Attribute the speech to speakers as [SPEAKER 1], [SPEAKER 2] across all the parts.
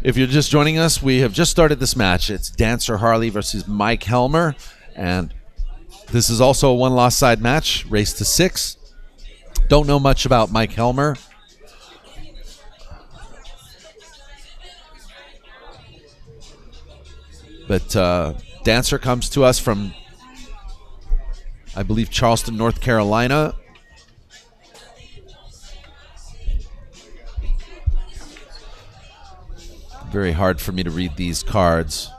[SPEAKER 1] If you're just joining us, we have just started this match. It's Dancer Harley versus Mike HELLMER, and this is also a one-loss side match, race to 6. Don't know much about Mike HELLMER. But Dancer comes to us from, I believe, Charleston, North Carolina. Very hard for me to read these cards.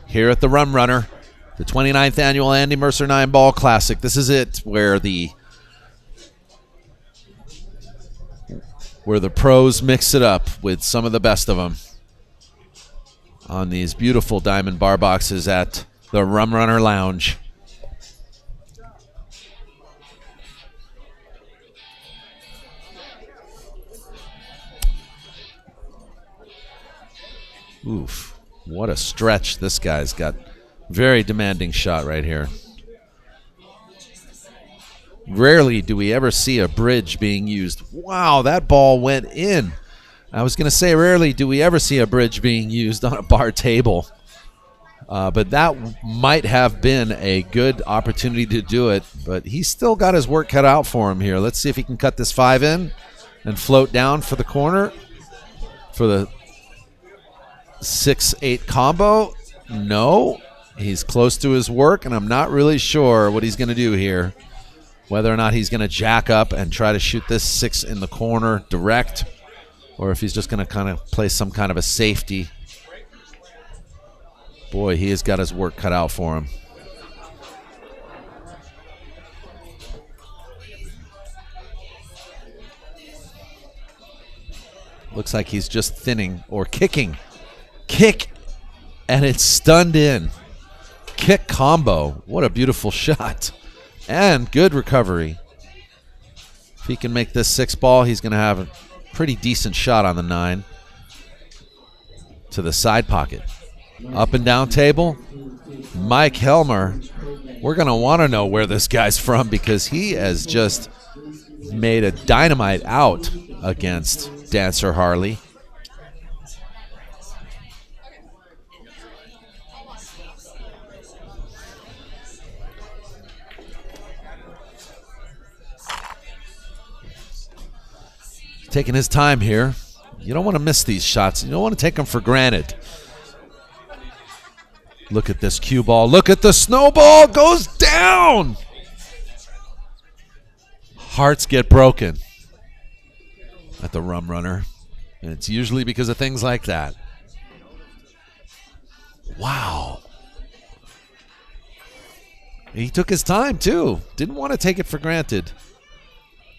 [SPEAKER 1] Here at the Rum Runner, the 29th annual Andy Mercer 9-Ball Classic. This is it, where the pros mix it up with some of the best of them on these beautiful diamond bar boxes at the Rum Runner Lounge. Oof, what a stretch this guy's got. Very demanding shot right here. Rarely do we ever see a bridge being used. Wow, that ball went in. I was going to say rarely do we ever see a bridge being used on a bar table. But that might have been a good opportunity to do it. But he's still got his work cut out for him here. Let's see if he can cut this 5 in and float down for the corner for the 6-8 combo. No, he's close to his work, and I'm not really sure what he's going to do here. Whether or not he's going to jack up and try to shoot this 6 in the corner direct, or if he's just going to kind of play some kind of a safety. Boy, he has got his work cut out for him. Looks like he's just thinning or kicking. Kick, and it's stunned in. Kick combo. What a beautiful shot. And good recovery. If he can make this 6 ball, he's going to have a pretty decent shot on the 9. To the side pocket. Up and down table. Mike HELLMER. We're going to want to know where this guy's from, because he has just made a dynamite out against Dancer Harley. Taking his time here. You don't want to miss these shots. You don't want to take them for granted. Look at this cue ball. Look at the snowball. Goes down. Hearts get broken at the Rum Runner. And it's usually because of things like that. Wow. He took his time, too. Didn't want to take it for granted.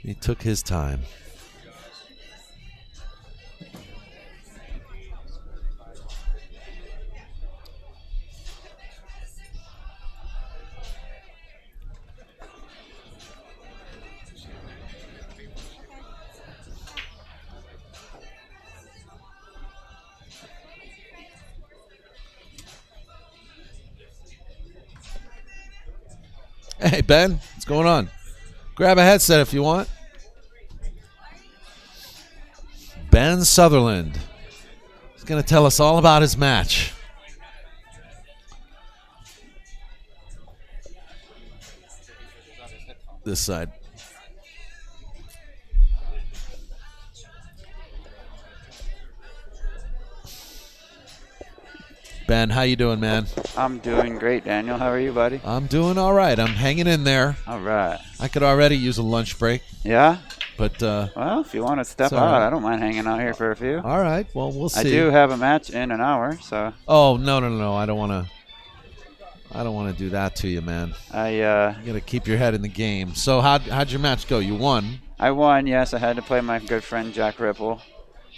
[SPEAKER 1] He took his time. Hey, Ben, what's going on? Grab a headset if you want. Ben Sutherland is going to tell us all about his match. This side. Ben, how you doing, man?
[SPEAKER 2] I'm doing great, Daniel. How are you, buddy?
[SPEAKER 1] I'm doing all right. I'm hanging in there.
[SPEAKER 2] All right.
[SPEAKER 1] I could already use a lunch break.
[SPEAKER 2] Yeah?
[SPEAKER 1] But
[SPEAKER 2] well, if you want to step out, I don't mind hanging out here for a few.
[SPEAKER 1] All right. Well, we'll see.
[SPEAKER 2] I do have a match in an hour, so.
[SPEAKER 1] Oh, no. I don't want to do that to you, man. You got to keep your head in the game. So how'd your match go? You won?
[SPEAKER 2] I won, yes. I had to play my good friend Jack Ripple.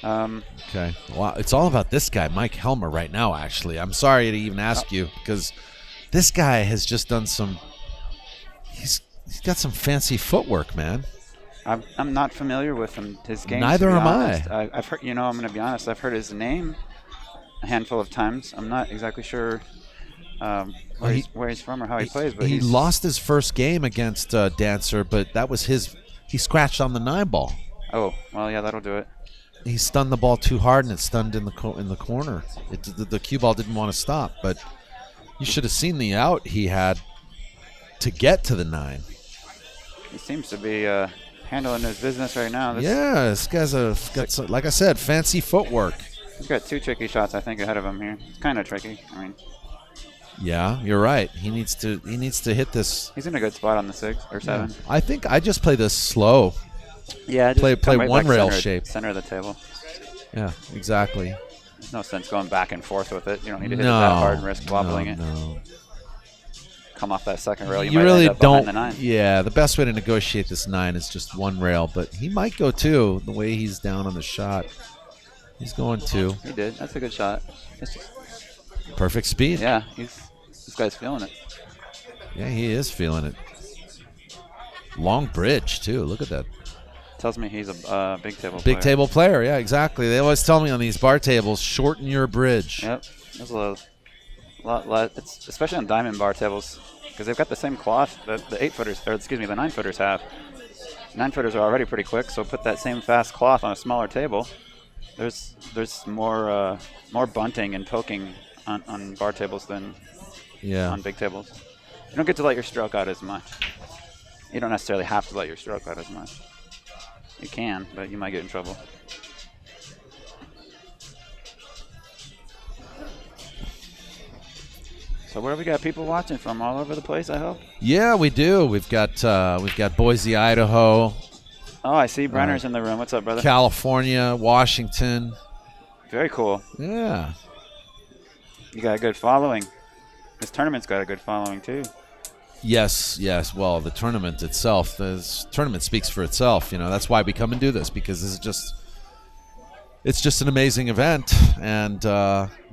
[SPEAKER 1] Okay. Wow. It's all about this guy, Mike HELLMER, right now, actually. I'm sorry to even ask you, because this guy has just done some – he's got some fancy footwork, man.
[SPEAKER 2] I'm not familiar with him, his game.
[SPEAKER 1] Neither am I.
[SPEAKER 2] I've heard, I'm going to be honest, I've heard his name a handful of times. I'm not exactly sure where he's from or how he plays. But
[SPEAKER 1] he lost his first game against Dancer, but that was his He scratched on the 9 ball.
[SPEAKER 2] Oh, well, yeah, that'll do it.
[SPEAKER 1] He stunned the ball too hard, and it stunned in the corner. The cue ball didn't want to stop, but you should have seen the out he had to get to the 9.
[SPEAKER 2] He seems to be handling his business right now.
[SPEAKER 1] This guy's like I said, fancy footwork.
[SPEAKER 2] He's got 2 tricky shots, I think, ahead of him here. It's kind of tricky. I mean,
[SPEAKER 1] yeah, you're right. He needs to hit this.
[SPEAKER 2] He's in a good spot on the 6 or 7.
[SPEAKER 1] Yeah. I think I just play this slow.
[SPEAKER 2] Yeah,
[SPEAKER 1] play
[SPEAKER 2] right
[SPEAKER 1] one rail
[SPEAKER 2] center,
[SPEAKER 1] shape.
[SPEAKER 2] Center of the table.
[SPEAKER 1] Yeah, exactly.
[SPEAKER 2] There's no sense going back and forth with it. You don't need to hit it that hard and risk wobbling it.
[SPEAKER 1] No.
[SPEAKER 2] Come off that second rail, you
[SPEAKER 1] You
[SPEAKER 2] might
[SPEAKER 1] really
[SPEAKER 2] end up
[SPEAKER 1] don't.
[SPEAKER 2] behind the 9.
[SPEAKER 1] Yeah, the best way to negotiate this 9 is just one rail, but he might go 2 the way he's down on the shot. He's going 2.
[SPEAKER 2] He did. That's a good shot. It's just,
[SPEAKER 1] Perfect speed.
[SPEAKER 2] yeah, this guy's feeling it.
[SPEAKER 1] Yeah, he is feeling it. Long bridge, too. Look at that.
[SPEAKER 2] Tells me he's a big table player.
[SPEAKER 1] Big table player, yeah, exactly. They always tell me on these bar tables, shorten your bridge.
[SPEAKER 2] Yep. There's a lot, it's, especially on diamond bar tables, because they've got the same cloth that the 8-footers, or excuse me, the 9-footers have. 9-footers are already pretty quick, so put that same fast cloth on a smaller table. There's more bunting and poking on bar tables than on big tables. You don't get to let your stroke out as much. You don't necessarily have to let your stroke out as much. You can, but you might get in trouble. So where we got people watching from all over the place, I hope?
[SPEAKER 1] Yeah, we do. We've got Boise, Idaho.
[SPEAKER 2] Oh, I see Brenner's in the room. What's up, brother?
[SPEAKER 1] California, Washington.
[SPEAKER 2] Very cool.
[SPEAKER 1] Yeah.
[SPEAKER 2] You got a good following. This tournament's got a good following, too.
[SPEAKER 1] Yes. Well, the tournament itself, this tournament speaks for itself. You know, that's why we come and do this, because this is it's just an amazing event, and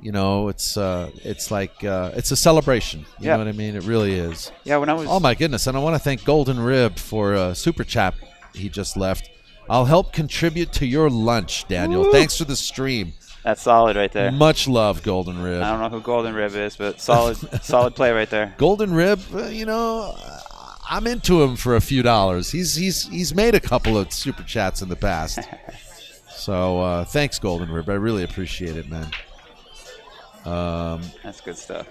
[SPEAKER 1] you know, it's like it's a celebration. You know what I mean? It really is.
[SPEAKER 2] Yeah. When I was.
[SPEAKER 1] Oh my goodness! And I want to thank Golden Rib for a super chat he just left. I'll help contribute to your lunch, Daniel.
[SPEAKER 2] Woo!
[SPEAKER 1] Thanks for the stream.
[SPEAKER 2] That's solid right there.
[SPEAKER 1] Much love, Golden Rib.
[SPEAKER 2] I don't know who Golden Rib is, but solid play right there.
[SPEAKER 1] Golden Rib, you know, I'm into him for a few dollars. He's made a couple of super chats in the past. So thanks, Golden Rib. I really appreciate it, man.
[SPEAKER 2] That's good stuff.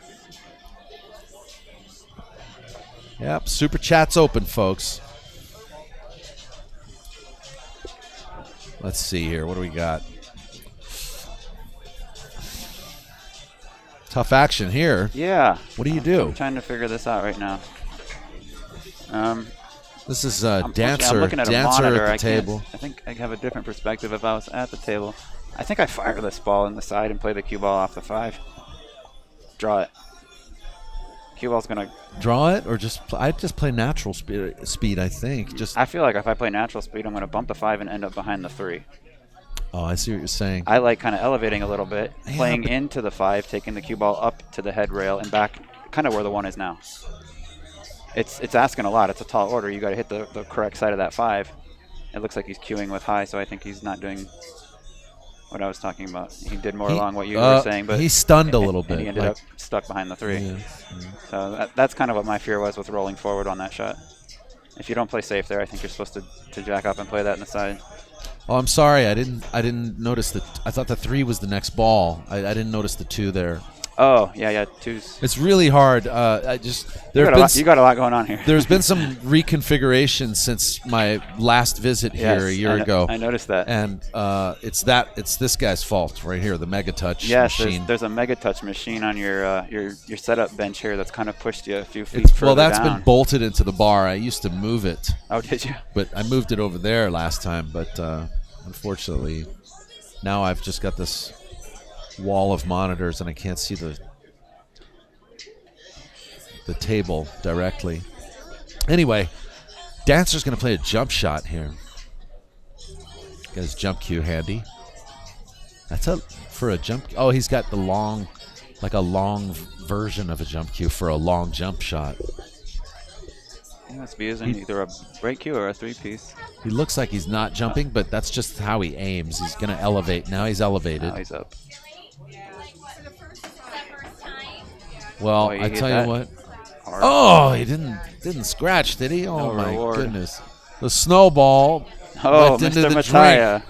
[SPEAKER 1] Yep, super chat's open, folks. Let's see here. What do we got? Tough action here.
[SPEAKER 2] Yeah.
[SPEAKER 1] What do you do?
[SPEAKER 2] I'm trying to figure this out right now.
[SPEAKER 1] This is
[SPEAKER 2] Dancer. I'm looking at a
[SPEAKER 1] Dancer
[SPEAKER 2] monitor.
[SPEAKER 1] at the table.
[SPEAKER 2] I think I have a different perspective if I was at the table. I think I fire this ball in the side and play the cue ball off the 5. Draw it. Cue ball's gonna
[SPEAKER 1] draw it, or I just play natural speed. I think.
[SPEAKER 2] I feel like if I play natural speed, I'm gonna bump the 5 and end up behind the 3.
[SPEAKER 1] Oh, I see what you're saying.
[SPEAKER 2] I like kind of elevating a little bit, playing into the 5, taking the cue ball up to the head rail and back, kind of where the 1 is now. It's asking a lot. It's a tall order. You got to hit the correct side of that 5. It looks like he's cueing with high, so I think he's not doing what I was talking about. He did more along what you were saying, but
[SPEAKER 1] he stunned a little bit.
[SPEAKER 2] And he ended up stuck behind the 3.
[SPEAKER 1] Yeah.
[SPEAKER 2] So that's kind of what my fear was with rolling forward on that shot. If you don't play safe there, I think you're supposed to jack up and play that in the side.
[SPEAKER 1] Oh, I'm sorry. I didn't notice that. I thought the 3 was the next ball. I didn't notice the 2 there.
[SPEAKER 2] Oh, yeah, 2's.
[SPEAKER 1] It's really hard. You
[SPEAKER 2] got a lot going on here.
[SPEAKER 1] There's been some reconfiguration since my last visit here a year ago.
[SPEAKER 2] I noticed that.
[SPEAKER 1] And it's this guy's fault right here, the Mega Touch machine.
[SPEAKER 2] Yes, there's a Mega Touch machine on your setup bench here that's kind of pushed you a few feet further
[SPEAKER 1] that's
[SPEAKER 2] down.
[SPEAKER 1] been bolted into the bar. I used to move it.
[SPEAKER 2] Oh, did you?
[SPEAKER 1] But I moved it over there last time, but unfortunately now I've just got this wall of monitors and I can't see the table directly. Anyway, Dancer's going to play a jump shot here. Got his jump cue handy. For a jump. Oh, he's got the long version of a jump cue for a long jump shot.
[SPEAKER 2] He must be using either a break cue or a 3-piece.
[SPEAKER 1] He looks like he's not jumping, but that's just how he aims. He's going to elevate. Now he's elevated.
[SPEAKER 2] Now he's up.
[SPEAKER 1] Well, I tell you what. Oh, he didn't scratch, did he? Oh, my goodness. The snowball
[SPEAKER 2] Oh,
[SPEAKER 1] went into
[SPEAKER 2] Mr.
[SPEAKER 1] the
[SPEAKER 2] Mattia.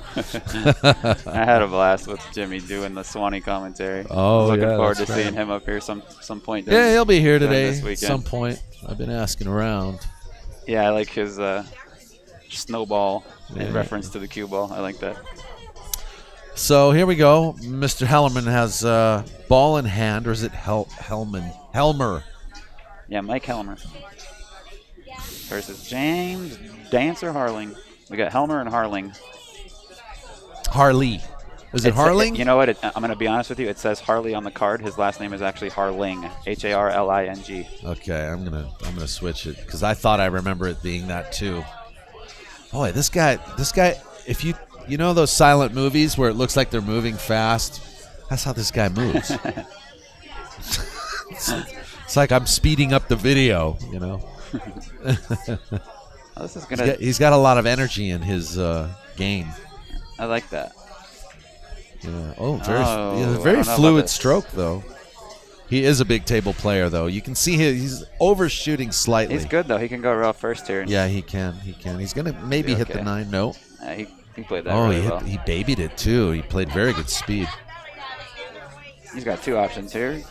[SPEAKER 1] drink.
[SPEAKER 2] I had a blast with Jimmy doing the Swanee commentary.
[SPEAKER 1] Oh,
[SPEAKER 2] looking
[SPEAKER 1] yeah,
[SPEAKER 2] forward to
[SPEAKER 1] that's right.
[SPEAKER 2] seeing him up here some point.
[SPEAKER 1] Yeah, he'll be here
[SPEAKER 2] during
[SPEAKER 1] today
[SPEAKER 2] this
[SPEAKER 1] at
[SPEAKER 2] weekend.
[SPEAKER 1] some point. I've been asking around.
[SPEAKER 2] Yeah, I like his snowball in
[SPEAKER 1] Yeah.
[SPEAKER 2] reference to the cue ball. I like that.
[SPEAKER 1] So here we go. Mr. Hellerman has ball in hand, or is it HELLMER?
[SPEAKER 2] Yeah, Mike HELLMER versus James Dancer Harling. We got HELLMER and Harling.
[SPEAKER 1] HARLEY. Is it Harling?
[SPEAKER 2] You know what? I'm going to be honest with you. It says Harley on the card. His last name is actually Harling. HARLING.
[SPEAKER 1] Okay, I'm gonna switch it because I thought I remember it being that too. Boy, this guy. If you know those silent movies where it looks like they're moving fast, that's how this guy moves. It's like I'm speeding up the video, you know.
[SPEAKER 2] Oh, this is gonna.
[SPEAKER 1] He's got a lot of energy in his game.
[SPEAKER 2] I like that.
[SPEAKER 1] Yeah.
[SPEAKER 2] I
[SPEAKER 1] Very
[SPEAKER 2] don't know
[SPEAKER 1] fluid
[SPEAKER 2] about this.
[SPEAKER 1] stroke though. He is a big table player though. You can see he's overshooting slightly.
[SPEAKER 2] He's good though. He can go raw first here.
[SPEAKER 1] Yeah, he can. He's gonna maybe hit the
[SPEAKER 2] okay.
[SPEAKER 1] 9. No.
[SPEAKER 2] He played that really well.
[SPEAKER 1] He babied it too. He played very good speed.
[SPEAKER 2] He's got two options here. He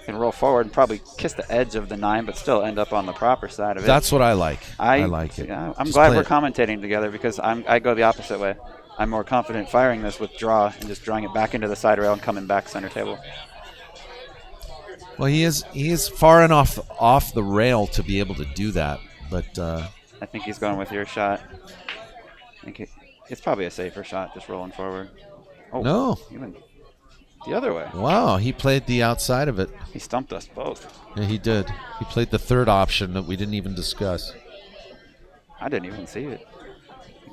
[SPEAKER 2] can roll forward and probably kiss the edge of the 9, but still end up on the proper side of it.
[SPEAKER 1] That's what I like. I like it.
[SPEAKER 2] Yeah, I'm
[SPEAKER 1] Just
[SPEAKER 2] glad
[SPEAKER 1] play
[SPEAKER 2] we're
[SPEAKER 1] it.
[SPEAKER 2] commentating together because I go the opposite way. I'm more confident firing this with draw and just drawing it back into the side rail and coming back center table.
[SPEAKER 1] Well, he is far enough off the rail to be able to do that, but
[SPEAKER 2] I think he's going with your shot. I think it's probably a safer shot, just rolling forward. Oh,
[SPEAKER 1] no.
[SPEAKER 2] Even the other way.
[SPEAKER 1] Wow, he played the outside of it.
[SPEAKER 2] He stumped us both.
[SPEAKER 1] Yeah, he did. He played the third option that we didn't even discuss.
[SPEAKER 2] I didn't even see it.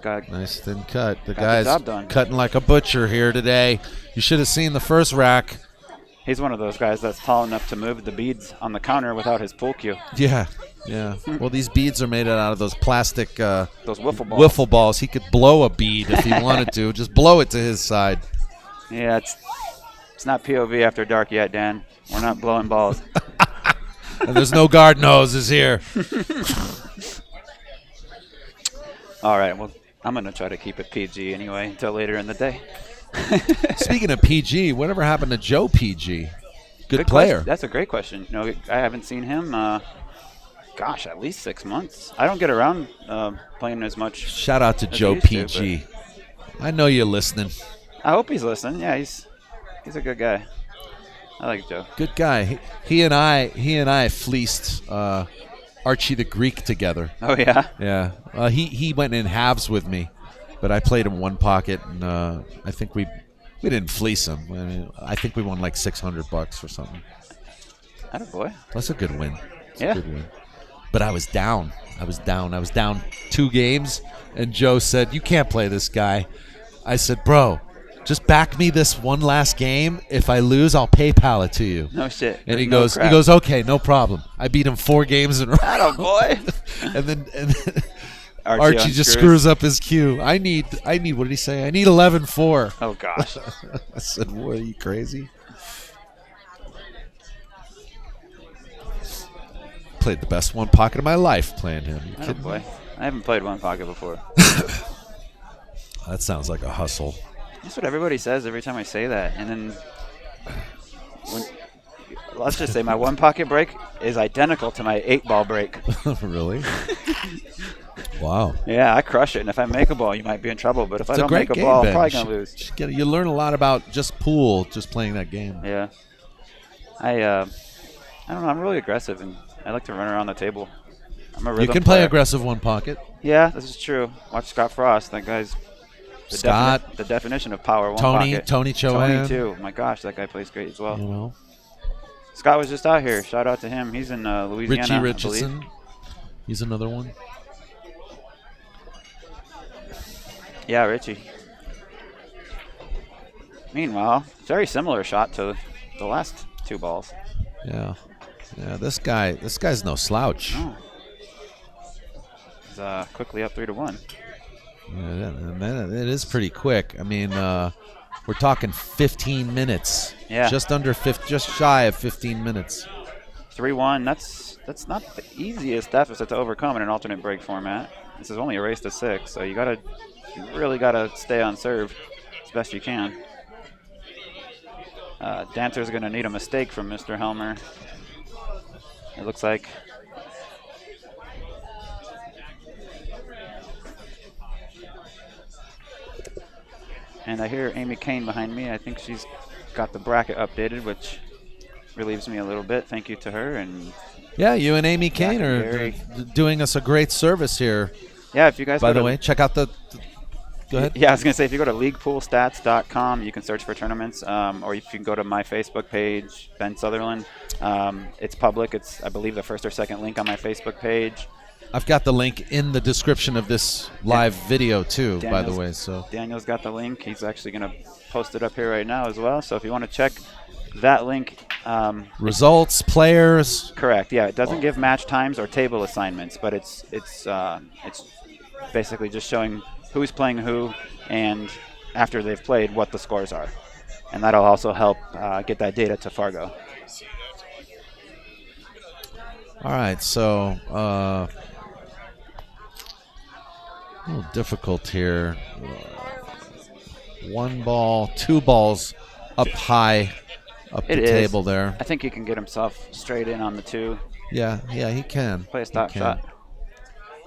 [SPEAKER 2] Got
[SPEAKER 1] Nice thin cut. The
[SPEAKER 2] the
[SPEAKER 1] guy's
[SPEAKER 2] job done.
[SPEAKER 1] cutting like a butcher here today. You should have seen the first rack.
[SPEAKER 2] He's one of those guys that's tall enough to move the beads on the counter without his pool cue.
[SPEAKER 1] Yeah. Well, these beads are made out of those plastic
[SPEAKER 2] Those wiffle balls.
[SPEAKER 1] wiffle balls. He could blow a bead if he wanted to. Just blow it to his side.
[SPEAKER 2] Yeah, it's not POV after dark yet, Dan. We're not blowing balls.
[SPEAKER 1] And there's no garden hoses here.
[SPEAKER 2] All right, well, I'm going to try to keep it PG anyway until later in the day.
[SPEAKER 1] Speaking of PG, whatever happened to Joe PG? Good player.
[SPEAKER 2] Question. That's a great question. No, I haven't seen him, at least 6 months. I don't get around playing as much.
[SPEAKER 1] Shout out to
[SPEAKER 2] as
[SPEAKER 1] Joe
[SPEAKER 2] he used
[SPEAKER 1] PG. I know you're listening.
[SPEAKER 2] I hope he's listening. Yeah, he's a good guy. I like Joe.
[SPEAKER 1] Good guy. He and I fleeced Archie the Greek together.
[SPEAKER 2] Oh, yeah?
[SPEAKER 1] Yeah. He went in halves with me, but I played him one pocket, and I think we didn't fleece him. I mean, I think we won like $600 or something.
[SPEAKER 2] Attaboy.
[SPEAKER 1] That's a good win. It's
[SPEAKER 2] Yeah.
[SPEAKER 1] a good win. But I was down. I was down 2 games, and Joe said, "You can't play this guy." I said, "Bro, just back me this one last game. If I lose, I'll PayPal it to you."
[SPEAKER 2] No shit.
[SPEAKER 1] And he
[SPEAKER 2] No crap.
[SPEAKER 1] goes, "Okay, no problem." I beat him 4 games in a row.
[SPEAKER 2] Attaboy.
[SPEAKER 1] and then
[SPEAKER 2] Archie
[SPEAKER 1] just
[SPEAKER 2] unscrews.
[SPEAKER 1] screws up his cue. I need. What did he say? I need 11-4.
[SPEAKER 2] Oh, gosh.
[SPEAKER 1] I said, "What, are you crazy?" Played the best one pocket of my life playing him. You kidding me?
[SPEAKER 2] Attaboy. I haven't played one pocket before.
[SPEAKER 1] That sounds like a hustle.
[SPEAKER 2] That's what everybody says every time I say that. And then, let's just say my one pocket break is identical to my 8-ball break.
[SPEAKER 1] Really? Wow.
[SPEAKER 2] Yeah, I crush it. And if I make a ball, you might be in trouble. But if I
[SPEAKER 1] It's a
[SPEAKER 2] don't
[SPEAKER 1] great
[SPEAKER 2] make a
[SPEAKER 1] game,
[SPEAKER 2] ball,
[SPEAKER 1] Ben.
[SPEAKER 2] I'm probably going to lose.
[SPEAKER 1] You learn a lot about just pool, just playing that game.
[SPEAKER 2] Yeah. I don't know. I'm really aggressive, and I like to run around the table. I'm a rhythm
[SPEAKER 1] You can play
[SPEAKER 2] player.
[SPEAKER 1] aggressive one pocket.
[SPEAKER 2] Yeah, this is true. Watch Scott Frost. That guy's
[SPEAKER 1] Scott.
[SPEAKER 2] the definition of power one
[SPEAKER 1] Tony
[SPEAKER 2] pocket.
[SPEAKER 1] Chohan.
[SPEAKER 2] Tony, too. My gosh, that guy plays great as well.
[SPEAKER 1] You know,
[SPEAKER 2] Scott was just out here. Shout out to him. He's in Louisiana,
[SPEAKER 1] Richie
[SPEAKER 2] I believe.
[SPEAKER 1] Richardson. He's another one.
[SPEAKER 2] Yeah, Richie. Meanwhile, very similar shot to the last 2 balls.
[SPEAKER 1] Yeah. This guy's no slouch.
[SPEAKER 2] Oh. He's quickly up 3-1.
[SPEAKER 1] Yeah, it is pretty quick. I mean, we're talking 15 minutes.
[SPEAKER 2] Yeah.
[SPEAKER 1] Just shy of 15 minutes.
[SPEAKER 2] 3-1. That's not the easiest deficit to overcome in an alternate break format. This is only a race to 6, so you really gotta stay on serve as best you can. Dancer's gonna need a mistake from Mr. HELLMER. It looks like. And I hear Amy Kane behind me. I think she's got the bracket updated, which relieves me a little bit. Thank you to her. And
[SPEAKER 1] yeah, you and Amy Kane are doing us a great service here.
[SPEAKER 2] Yeah, if you guys.
[SPEAKER 1] By the way, check out the. Go ahead.
[SPEAKER 2] Yeah, I was gonna say if you go to leaguepoolstats.com, you can search for tournaments, or if you can go to my Facebook page, Ben Sutherland. It's public. It's, I believe, the first or second link on my Facebook page.
[SPEAKER 1] I've got the link in the description of this live video too, by the way. So
[SPEAKER 2] Daniel's got the link. He's actually going to post it up here right now as well. So if you want to check that link.
[SPEAKER 1] Results, players.
[SPEAKER 2] Correct. Yeah, it doesn't give match times or table assignments, but it's basically just showing who's playing who and after they've played what the scores are. And that'll also help get that data to Fargo.
[SPEAKER 1] All right, so a little difficult here. 1 ball, 2 balls up high, up the table there.
[SPEAKER 2] I think he can get himself straight in on the 2.
[SPEAKER 1] Yeah, he can.
[SPEAKER 2] Play a stop shot.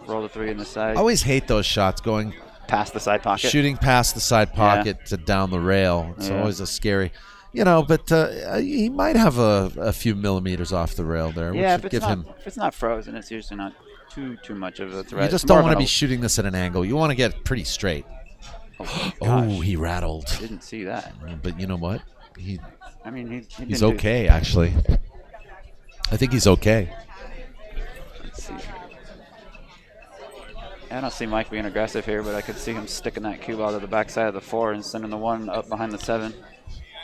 [SPEAKER 2] Roll the 3 in the side.
[SPEAKER 1] I always hate those shots going
[SPEAKER 2] past the side pocket.
[SPEAKER 1] Shooting past the side pocket to down the rail. It's always a scary. But he might have a few millimeters off the rail there.
[SPEAKER 2] Yeah, if it's not frozen, it's usually not too much of a threat.
[SPEAKER 1] You just don't want to be shooting this at an angle. You want to get pretty straight. Oh, he rattled.
[SPEAKER 2] Didn't see that.
[SPEAKER 1] But you know what? He's
[SPEAKER 2] okay,
[SPEAKER 1] actually. I think he's okay.
[SPEAKER 2] Let's see. I don't see Mike being aggressive here, but I could see him sticking that cue ball to the backside of the 4 and sending the 1 up behind the 7.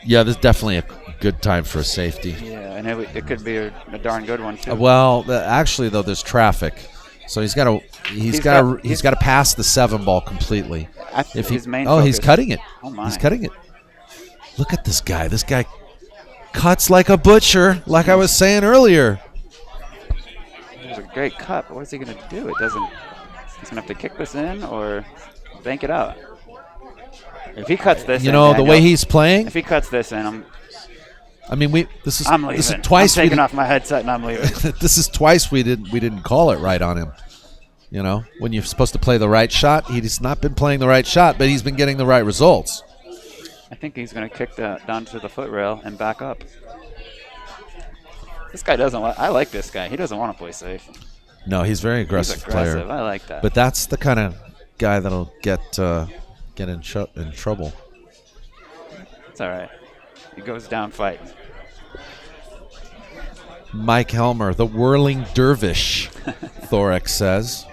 [SPEAKER 1] Yeah, this is definitely a good time for a safety.
[SPEAKER 2] Yeah, and it could be a darn good one too.
[SPEAKER 1] Well, actually though, there's traffic, so he's got to pass the 7 ball completely.
[SPEAKER 2] He's
[SPEAKER 1] cutting it.
[SPEAKER 2] Oh my!
[SPEAKER 1] He's cutting it. Look at this guy. This guy cuts like a butcher, like I was saying earlier.
[SPEAKER 2] It was a great cut, but what's he going to do? He's going to have to kick this in or bank it out. If he cuts this in,
[SPEAKER 1] the way he's playing.
[SPEAKER 2] If he cuts this in,
[SPEAKER 1] I'm leaving.
[SPEAKER 2] This is twice. I'm taking off my headset and I'm leaving.
[SPEAKER 1] This is twice we didn't call it right on him. When you're supposed to play the right shot, he's not been playing the right shot, but he's been getting the right results.
[SPEAKER 2] I think he's going to kick that down to the foot rail and back up. This guy doesn't. I like this guy. He doesn't want to play safe.
[SPEAKER 1] No, he's very aggressive player.
[SPEAKER 2] I like that.
[SPEAKER 1] But that's the kind of guy that'll get in trouble.
[SPEAKER 2] It's all right. He goes down fighting.
[SPEAKER 1] Mike HELLMER, the whirling dervish, Thorex says.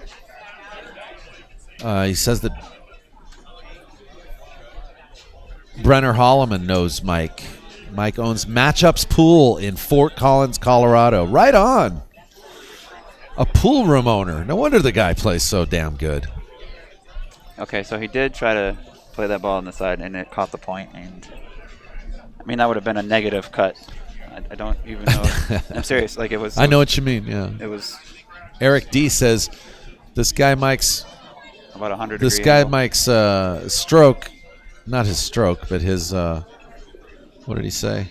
[SPEAKER 1] He says that Brenner Holloman knows Mike. Mike owns Matchups Pool in Fort Collins, Colorado. Right on. A pool room owner. No wonder the guy plays so damn good.
[SPEAKER 2] Okay, so he did try to play that ball on the side, and it caught the point. And that would have been a negative cut. I don't even know. I'm serious. Like it was.
[SPEAKER 1] I know what you mean. Yeah.
[SPEAKER 2] It was.
[SPEAKER 1] Eric D says, "This guy Mike's
[SPEAKER 2] about 100.
[SPEAKER 1] This guy
[SPEAKER 2] angle.
[SPEAKER 1] Mike's stroke, not his stroke, but his. What did he say?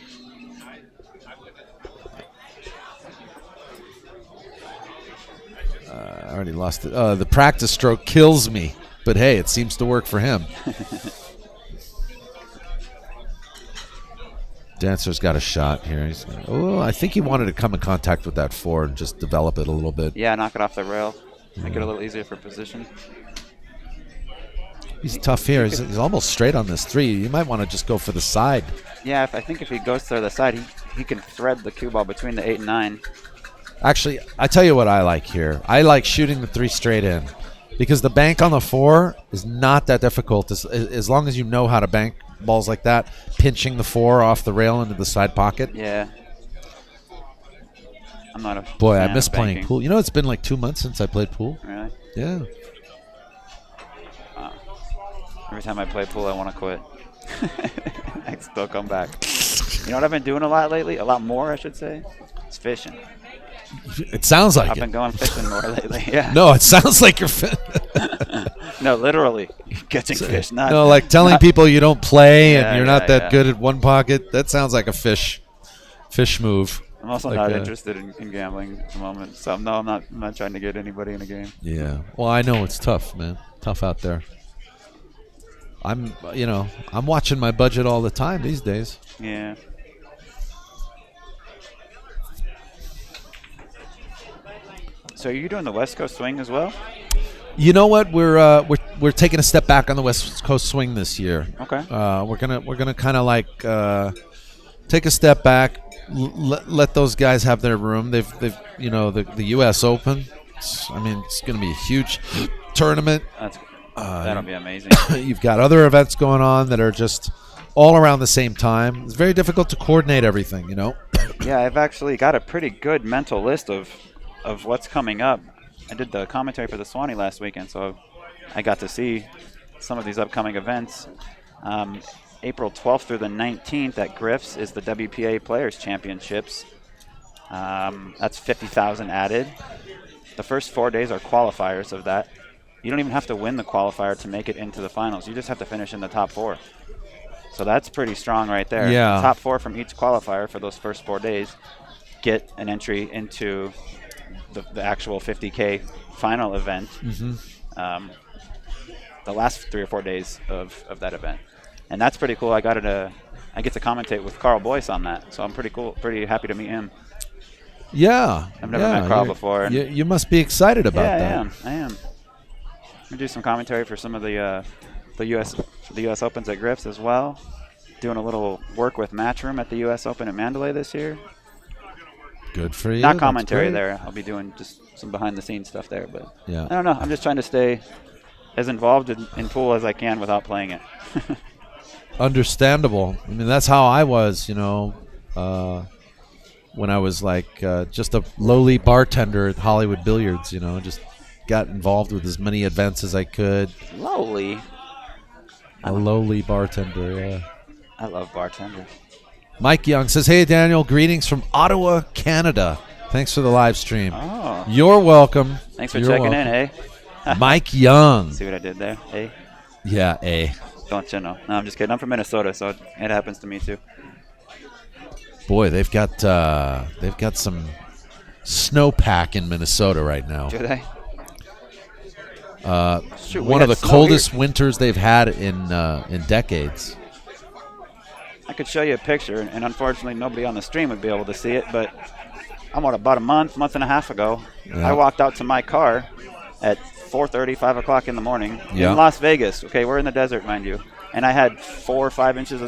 [SPEAKER 1] I already lost it. The practice stroke kills me, but hey, it seems to work for him." Dancer's got a shot here. I think he wanted to come in contact with that 4 and just develop it a little bit.
[SPEAKER 2] Yeah, knock it off the rail. Make it a little easier for position.
[SPEAKER 1] He's tough here. He's almost straight on this 3. You might want to just go for the side.
[SPEAKER 2] Yeah, I think if he goes to the side, he can thread the cue ball between the 8 and 9.
[SPEAKER 1] Actually, I tell you what I like here. I like shooting the 3 straight in because the bank on the 4 is not that difficult as long as you know how to bank balls like that, pinching the 4 off the rail into the side pocket.
[SPEAKER 2] Yeah. I'm not a
[SPEAKER 1] Boy,
[SPEAKER 2] fan
[SPEAKER 1] I miss
[SPEAKER 2] of
[SPEAKER 1] playing
[SPEAKER 2] banking.
[SPEAKER 1] pool. It's been like 2 months since I played pool.
[SPEAKER 2] Really?
[SPEAKER 1] Yeah.
[SPEAKER 2] Every time I play pool, I want to quit. I still come back. You know what I've been doing a lot lately? A lot more, I should say? It's fishing.
[SPEAKER 1] It sounds like
[SPEAKER 2] I've been going fishing more lately, yeah.
[SPEAKER 1] No, it sounds like you're
[SPEAKER 2] No, literally catching fish. Not
[SPEAKER 1] no, like telling people you don't play and you're not that
[SPEAKER 2] yeah.
[SPEAKER 1] good at one pocket. That sounds like a fish move.
[SPEAKER 2] I'm also
[SPEAKER 1] like
[SPEAKER 2] not interested in gambling at the moment. So no, I'm not trying to get anybody in a game.
[SPEAKER 1] Yeah. Well, I know it's tough, man. Tough out there. I'm watching my budget all the time these days.
[SPEAKER 2] Yeah. So are you doing the West Coast swing as well?
[SPEAKER 1] You know what? We're taking a step back on the West Coast swing this year.
[SPEAKER 2] Okay.
[SPEAKER 1] We're gonna kind of like take a step back, let those guys have their room. They've the U.S. Open. It's gonna be a huge tournament.
[SPEAKER 2] That'll be amazing.
[SPEAKER 1] You've got other events going on that are just all around the same time. It's very difficult to coordinate everything.
[SPEAKER 2] Yeah, I've actually got a pretty good mental list of what's coming up. I did the commentary for the Swanee last weekend, so I got to see some of these upcoming events. April 12th through the 19th at Griff's is the WPA Players Championships. That's 50,000 added. The first 4 days are qualifiers of that. You don't even have to win the qualifier to make it into the finals. You just have to finish in the top 4. So that's pretty strong right there.
[SPEAKER 1] Yeah.
[SPEAKER 2] The top 4 from each qualifier for those first 4 days get an entry into the actual 50K final event.
[SPEAKER 1] Mm-hmm.
[SPEAKER 2] The last 3 or 4 days of that event. And that's pretty cool. I get to commentate with Carl Boyce on that. So I'm pretty happy to meet him.
[SPEAKER 1] Yeah.
[SPEAKER 2] I've never met Carl before.
[SPEAKER 1] You must be excited about that.
[SPEAKER 2] Yeah, I am. We do some commentary for some of the U.S. Opens at Griff's as well. Doing a little work with Matchroom at the U.S. Open at Mandalay this year.
[SPEAKER 1] Good for you.
[SPEAKER 2] Not commentary there. I'll be doing just some behind-the-scenes stuff there. But
[SPEAKER 1] yeah.
[SPEAKER 2] I don't know. I'm just trying to stay as involved in pool as I can without playing it.
[SPEAKER 1] Understandable. That's how I was, when I was like just a lowly bartender at Hollywood Billiards, just got involved with as many events as I could.
[SPEAKER 2] Lowly?
[SPEAKER 1] A lowly bartender, yeah.
[SPEAKER 2] I love bartenders.
[SPEAKER 1] Mike Young says, hey, Daniel, greetings from Ottawa, Canada. Thanks for the live stream.
[SPEAKER 2] Oh.
[SPEAKER 1] You're welcome.
[SPEAKER 2] Thanks for checking in, eh?
[SPEAKER 1] Mike Young.
[SPEAKER 2] See what I did there, eh?
[SPEAKER 1] Yeah, eh.
[SPEAKER 2] Don't you know? No, I'm just kidding. I'm from Minnesota, so it happens to me too.
[SPEAKER 1] Boy, they've got some snowpack in Minnesota right now.
[SPEAKER 2] Do they?
[SPEAKER 1] One of the coldest winters they've had in decades.
[SPEAKER 2] I could show you a picture, and unfortunately nobody on the stream would be able to see it, but about a month and a half ago, I walked out to my car at 4:30, 5 o'clock in the morning in Las Vegas. Okay, we're in the desert, mind you. And I had 4 or 5 inches,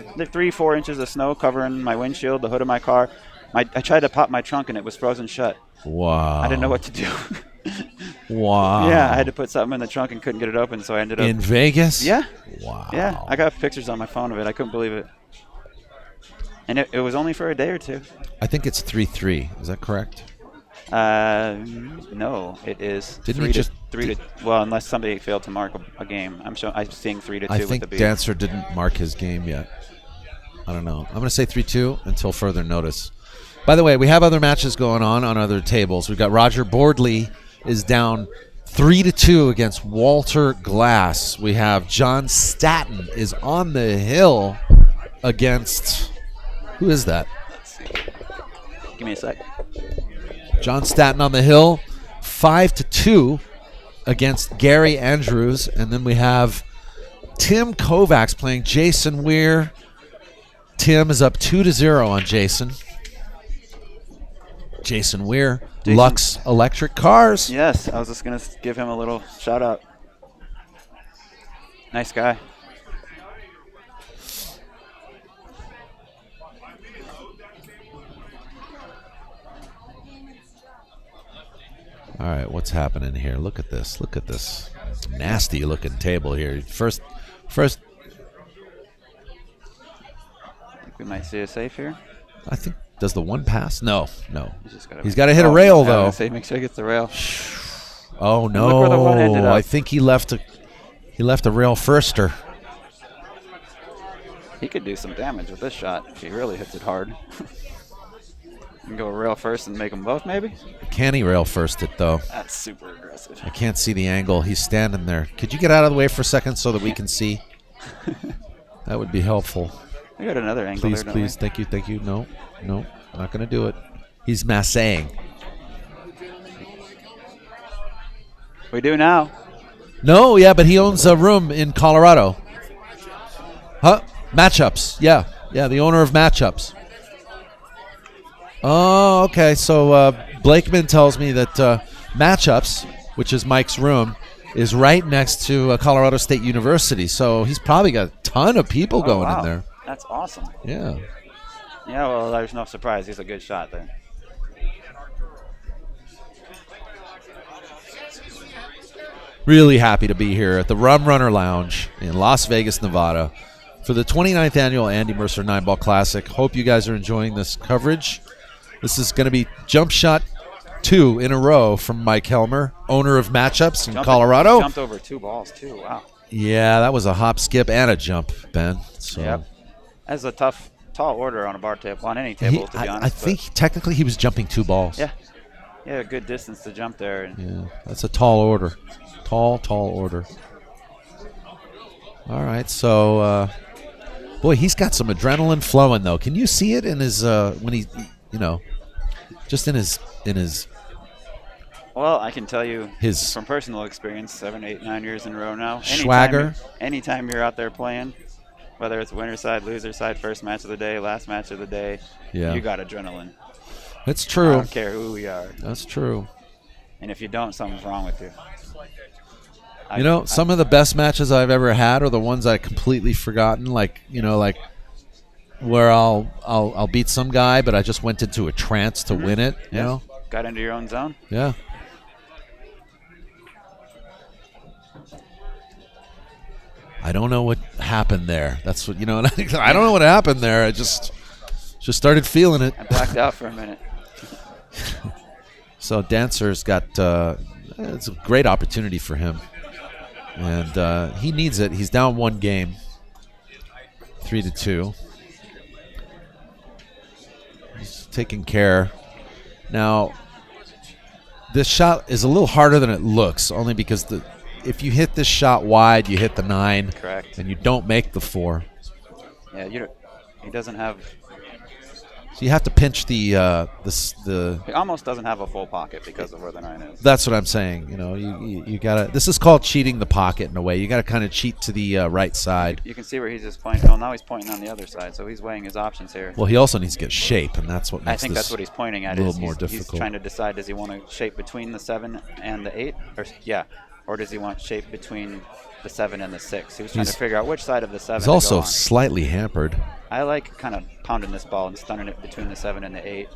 [SPEAKER 2] 4 inches of snow covering my windshield, the hood of my car. I tried to pop my trunk, and it was frozen shut.
[SPEAKER 1] Wow.
[SPEAKER 2] I didn't know what to do.
[SPEAKER 1] Wow.
[SPEAKER 2] Yeah, I had to put something in the trunk and couldn't get it open, so I ended up...
[SPEAKER 1] In Vegas?
[SPEAKER 2] Yeah.
[SPEAKER 1] Wow.
[SPEAKER 2] Yeah, I got pictures on my phone of it. I couldn't believe it. And it was only for a day or two.
[SPEAKER 1] I think it's 3-3. Is that correct?
[SPEAKER 2] No, it is.
[SPEAKER 1] Didn't he
[SPEAKER 2] well, unless somebody failed to mark a game. I'm seeing 3-2 with the
[SPEAKER 1] I think Dancer didn't mark his game yet. I don't know. I'm going to say 3-2 until further notice. By the way, we have other matches going on other tables. We've got Roger Boardley is down 3-2 against Walter Glass. We have John Staton is on the hill against... Who is that?
[SPEAKER 2] Let's see. Give me a sec.
[SPEAKER 1] John Staton on the hill, 5-2 against Gary Andrews. And then we have Tim Kovacs playing Jason Weir. Tim is up 2-0 on Jason. Jason Weir, Lux Electric Cars.
[SPEAKER 2] Yes, I was just going to give him a little shout out. Nice guy.
[SPEAKER 1] All right, what's happening here? Look at this. Look at this nasty-looking table here. First.
[SPEAKER 2] I think we might see a safe here.
[SPEAKER 1] I think. Does the one pass? No. He's got to hit a rail, though.
[SPEAKER 2] Make sure he gets the rail.
[SPEAKER 1] Oh, no.
[SPEAKER 2] Look where the one ended up.
[SPEAKER 1] I think he left a rail firster.
[SPEAKER 2] He could do some damage with this shot if he really hits it hard. You can go rail first and make them both, maybe?
[SPEAKER 1] Can he rail first it, though?
[SPEAKER 2] That's super aggressive.
[SPEAKER 1] I can't see the angle. He's standing there. Could you get out of the way for a second so that we can see? That would be helpful.
[SPEAKER 2] We got another angle
[SPEAKER 1] Please,
[SPEAKER 2] there,
[SPEAKER 1] please. Thank you, thank you. No, no, not going to do it. He's massaging.
[SPEAKER 2] We do now.
[SPEAKER 1] No, yeah, but he owns a room in Colorado. Huh? Matchups. Yeah, yeah, the owner of Matchups. Oh, okay. So Blakeman tells me that Matchups, which is Mike's room, is right next to Colorado State University. So he's probably got a ton of people going in there.
[SPEAKER 2] That's awesome.
[SPEAKER 1] Yeah.
[SPEAKER 2] Yeah, well, there's no surprise. He's a good shot there.
[SPEAKER 1] Really happy to be here at the Rum Runner Lounge in Las Vegas, Nevada for the 29th annual Andy Mercer 9-Ball Classic. Hope you guys are enjoying this coverage. This is going to be jump shot 2 in a row from Mike HELLMER, owner of Matchups in Colorado.
[SPEAKER 2] Jumped over 2 balls, too. Wow.
[SPEAKER 1] Yeah, that was a hop, skip, and a jump, Ben. So.
[SPEAKER 2] Yep. That's a tall order on a bar table, on any table, to be honest.
[SPEAKER 1] I think technically he was jumping 2 balls.
[SPEAKER 2] Yeah. Yeah, a good distance to jump there.
[SPEAKER 1] Yeah, that's a tall order. Tall order. All right, so, boy, he's got some adrenaline flowing, though. Can you see it in his, when he, just in his.
[SPEAKER 2] Well, I can tell you from personal experience, 7, 8, 9 years in a row now.
[SPEAKER 1] Swagger.
[SPEAKER 2] Anytime you're out there playing, whether it's winner side, loser side, first match of the day, last match of the day, you got adrenaline.
[SPEAKER 1] It's true.
[SPEAKER 2] I don't care who we are.
[SPEAKER 1] That's true.
[SPEAKER 2] And if you don't, something's wrong with you.
[SPEAKER 1] Some of the best matches I've ever had are the ones I completely forgotten, like where I'll beat some guy, but I just went into a trance to win it. You know,
[SPEAKER 2] got into your own zone.
[SPEAKER 1] Yeah. I don't know what happened there. That's what I don't know what happened there. I just started feeling it.
[SPEAKER 2] I blacked out for a minute.
[SPEAKER 1] So Dancer's got it's a great opportunity for him. And he needs it. He's down 1 game, 3-2. He's taking care. Now, this shot is a little harder than it looks, only because if you hit this shot wide, you hit the 9.
[SPEAKER 2] Correct.
[SPEAKER 1] And you don't make the 4.
[SPEAKER 2] Yeah, he doesn't have.
[SPEAKER 1] So you have to pinch the.
[SPEAKER 2] He almost doesn't have a full pocket because of where the 9 is.
[SPEAKER 1] That's what I'm saying. You gotta. This is called cheating the pocket in a way. You gotta kind of cheat to the right side.
[SPEAKER 2] You can see where he's just pointing. Well, now he's pointing on the other side, so he's weighing his options here.
[SPEAKER 1] Well, he also needs to get shape, and that's what makes
[SPEAKER 2] I think that's what he's pointing at.
[SPEAKER 1] A little more difficult.
[SPEAKER 2] He's trying to decide: does he want to shape between the 7 and the 8, or does he want shape between the 7 and the 6? He was trying to figure out which side of the 7.
[SPEAKER 1] He's also slightly hampered.
[SPEAKER 2] I like kind of pounding this ball and stunning it between the 7 and the 8.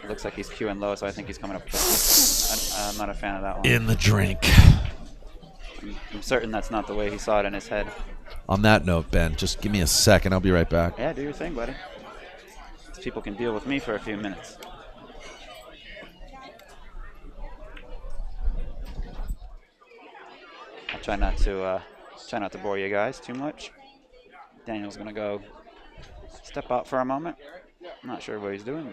[SPEAKER 2] It looks like he's queuing low, so I think he's coming up. I'm not a fan of that one.
[SPEAKER 1] In the drink.
[SPEAKER 2] I'm certain that's not the way he saw it in his head.
[SPEAKER 1] On that note, Ben, just give me a second. I'll be right back.
[SPEAKER 2] Yeah, do your thing, buddy. People can deal with me for a few minutes. I'll try not to bore you guys too much. Daniel's going to go step out for a moment. I'm not sure what he's doing.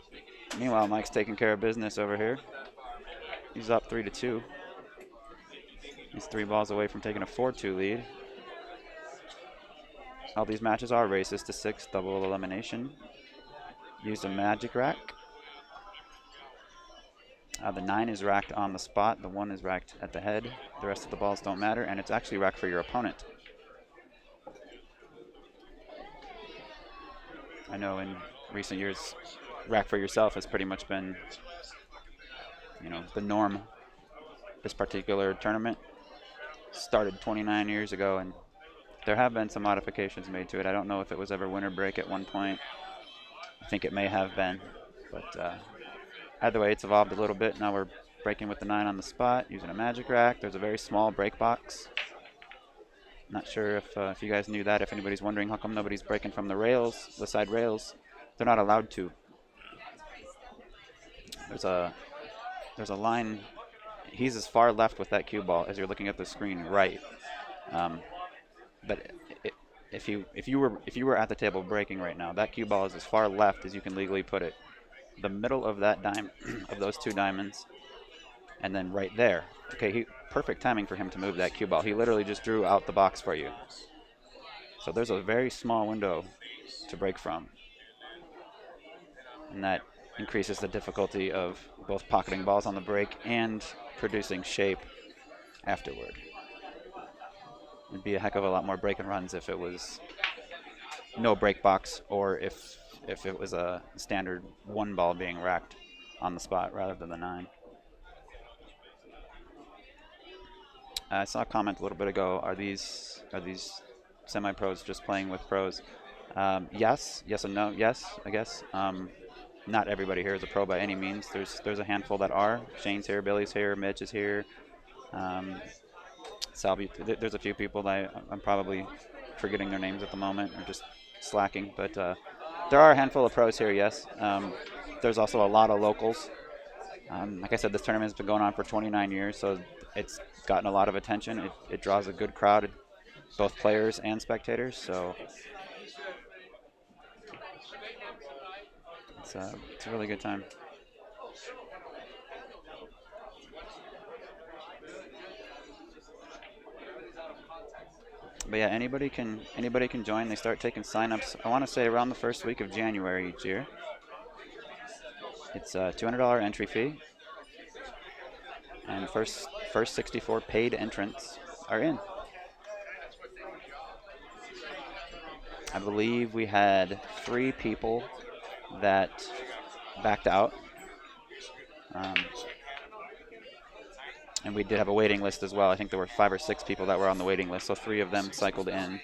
[SPEAKER 2] But meanwhile, Mike's taking care of business over here. He's up 3-2. He's 3 balls away from taking a 4-2 lead. All these matches are races to 6, double elimination. Use a magic rack. The 9 is racked on the spot. The 1 is racked at the head. The rest of the balls don't matter, and it's actually racked for your opponent. I know in recent years, rack for yourself has pretty much been, the norm. This particular tournament started 29 years ago, and there have been some modifications made to it. I don't know if it was ever winter break at one point. I think it may have been, but either way, it's evolved a little bit. Now we're breaking with the 9 on the spot, using a magic rack. There's a very small break box. Not sure if you guys knew that. If anybody's wondering how come nobody's breaking from the rails, the side rails, they're not allowed to. There's a line. He's as far left with that cue ball as you're looking at the screen right. But if you were at the table breaking right now, that cue ball is as far left as you can legally put it. The middle of that of those two diamonds, and then right there. Okay, perfect timing for him to move that cue ball. He literally just drew out the box for you. So there's a very small window to break from, and that increases the difficulty of both pocketing balls on the break and producing shape afterward. It'd be a heck of a lot more break and runs if it was no break box, or if it was a standard one ball being racked on the spot rather than the 9. I saw a comment a little bit ago. Are these semi-pros just playing with pros? Yes and no. Yes, I guess. Not everybody here is a pro by any means. There's a handful that are. Shane's here, Billy's here, Mitch is here. Salvi, there's a few people that I'm probably forgetting their names at the moment or just slacking, but there are a handful of pros here, yes. There's also a lot of locals. Like I said, this tournament's been going on for 29 years, so it's gotten a lot of attention. It draws a good crowd, both players and spectators, so it's a really good time. But yeah, anybody can join. They start taking signups, I want to say, around the first week of January each year. It's a $200 entry fee, and first 64 paid entrants are in. I believe we had 3 people that backed out. And we did have a waiting list as well. I think there were 5 or 6 people that were on the waiting list, so 3 of them cycled in.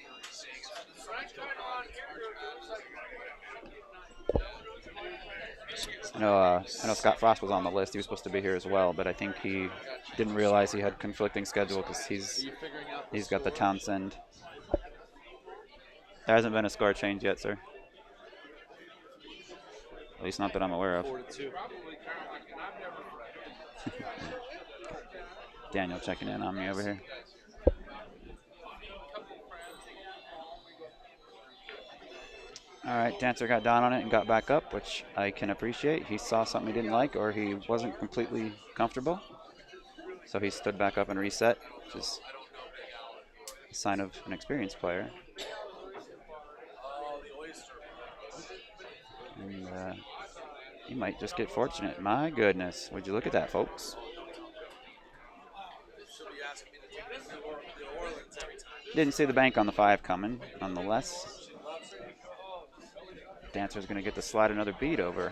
[SPEAKER 2] I know Scott Frost was on the list. He was supposed to be here as well, but I think he didn't realize he had conflicting schedule because he's got the Townsend. There hasn't been a score change yet, sir. At least not that I'm aware of. Daniel checking in on me over here. All right, Dancer got down on it and got back up, which I can appreciate. He saw something he didn't like, or he wasn't completely comfortable. So he stood back up and reset, which is a sign of an experienced player. And he might just get fortunate. My goodness, would you look at that, folks? Didn't see the bank on the 5 coming, nonetheless. Dancer's going to get to slide another bead over.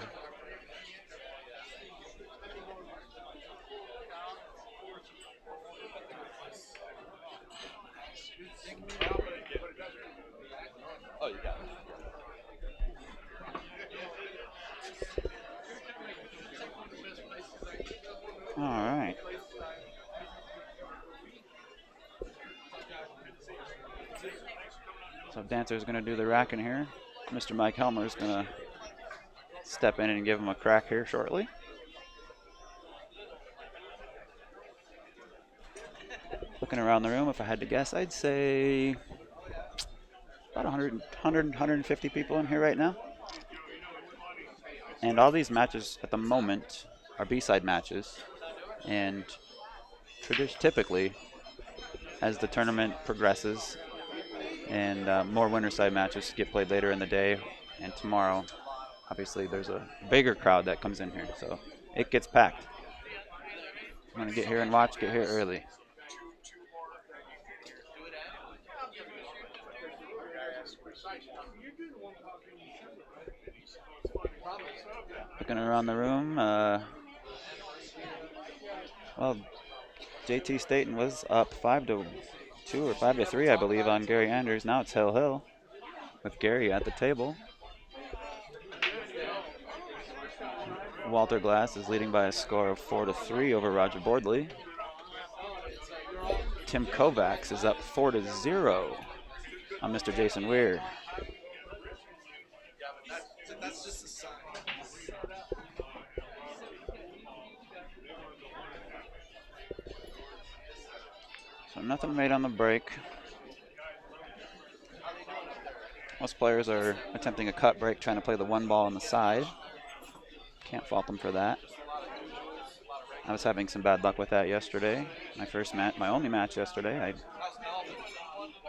[SPEAKER 1] Oh, you got it.
[SPEAKER 2] All right. So Dancer's going to do the racking here. Mr. Mike HELLMER is going to step in and give him a crack here shortly. Looking around the room, if I had to guess, I'd say about 150 people in here right now. And all these matches at the moment are B-side matches. And typically, as the tournament progresses and more winter side matches get played later in the day and tomorrow, obviously there's a bigger crowd that comes in here, so it gets packed. I'm going to get here and watch, get here early. Looking around the room, well, JT Staten was up 5-2 or 5-3, I believe, on Gary Anders. Now it's Hill with Gary at the table. Walter Glass is leading by a score of 4-3 over Roger Bordley. Tim Kovacs is up 4-0 on Mr. Jason Weir. So nothing made on the break. Most players are attempting a cut break, trying to play the one ball on the side. Can't fault them for that. I was having some bad luck with that yesterday. My first match, my only match yesterday. I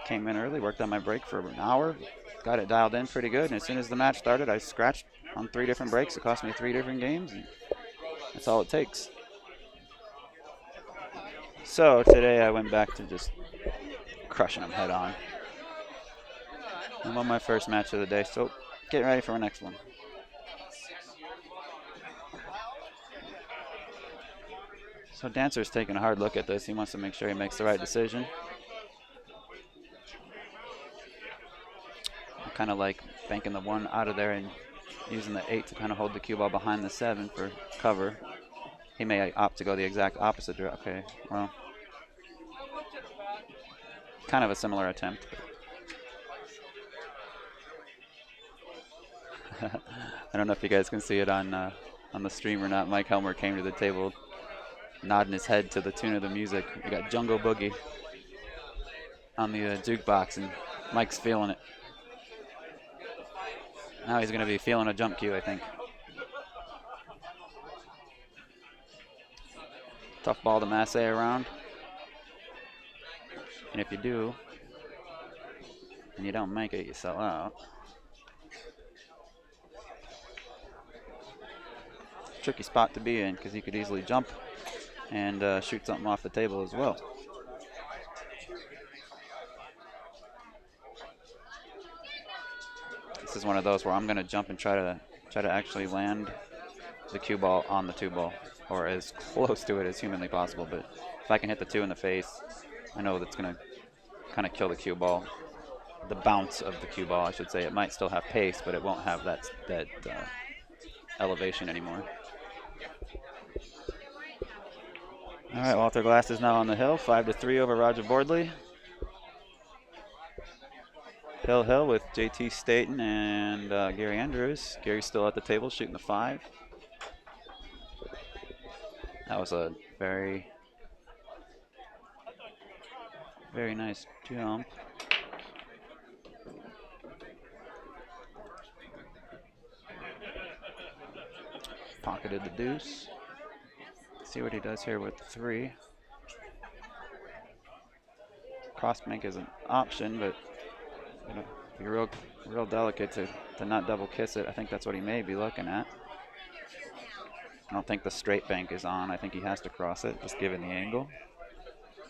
[SPEAKER 2] came in early, worked on my break for an hour, got it dialed in pretty good, and as soon as the match started, I scratched on 3 different breaks. It cost me 3 different games, and that's all it takes. So today I went back to just crushing them head on. I won my first match of the day, so get ready for my next one. So Dancer's taking a hard look at this. He wants to make sure he makes the right decision. I kind of like banking the 1 out of there and using the 8 to kind of hold the cue ball behind the 7 for cover. He may opt to go the exact opposite direction. Okay, well, kind of a similar attempt. I don't know if you guys can see it on the stream or not. Mike HELLMER came to the table nodding his head to the tune of the music. We got Jungle Boogie on the jukebox, and Mike's feeling it. Now he's going to be feeling a jump cue, I think. Tough ball to masse around. And if you do, and you don't make it, you sell out. Tricky spot to be in because you could easily jump and shoot something off the table as well. This is one of those where I'm going to jump and try to actually land the cue ball on the 2 ball, or as close to it as humanly possible. But if I can hit the 2 in the face, I know that's going to kind of kill the cue ball. The bounce of the cue ball, I should say. It might still have pace, but it won't have that elevation anymore. All right, Walter Glass is now on the hill, 5-3 over Roger Boardley. Hill with JT Staten and Gary Andrews. Gary's still at the table shooting the 5. That was a very, very nice jump. Pocketed the deuce. See what he does here with 3. Cross bank is an option, but you know, be real delicate to not double kiss it. I think that's what he may be looking at. I don't think the straight bank is on. I think he has to cross it, just given the angle.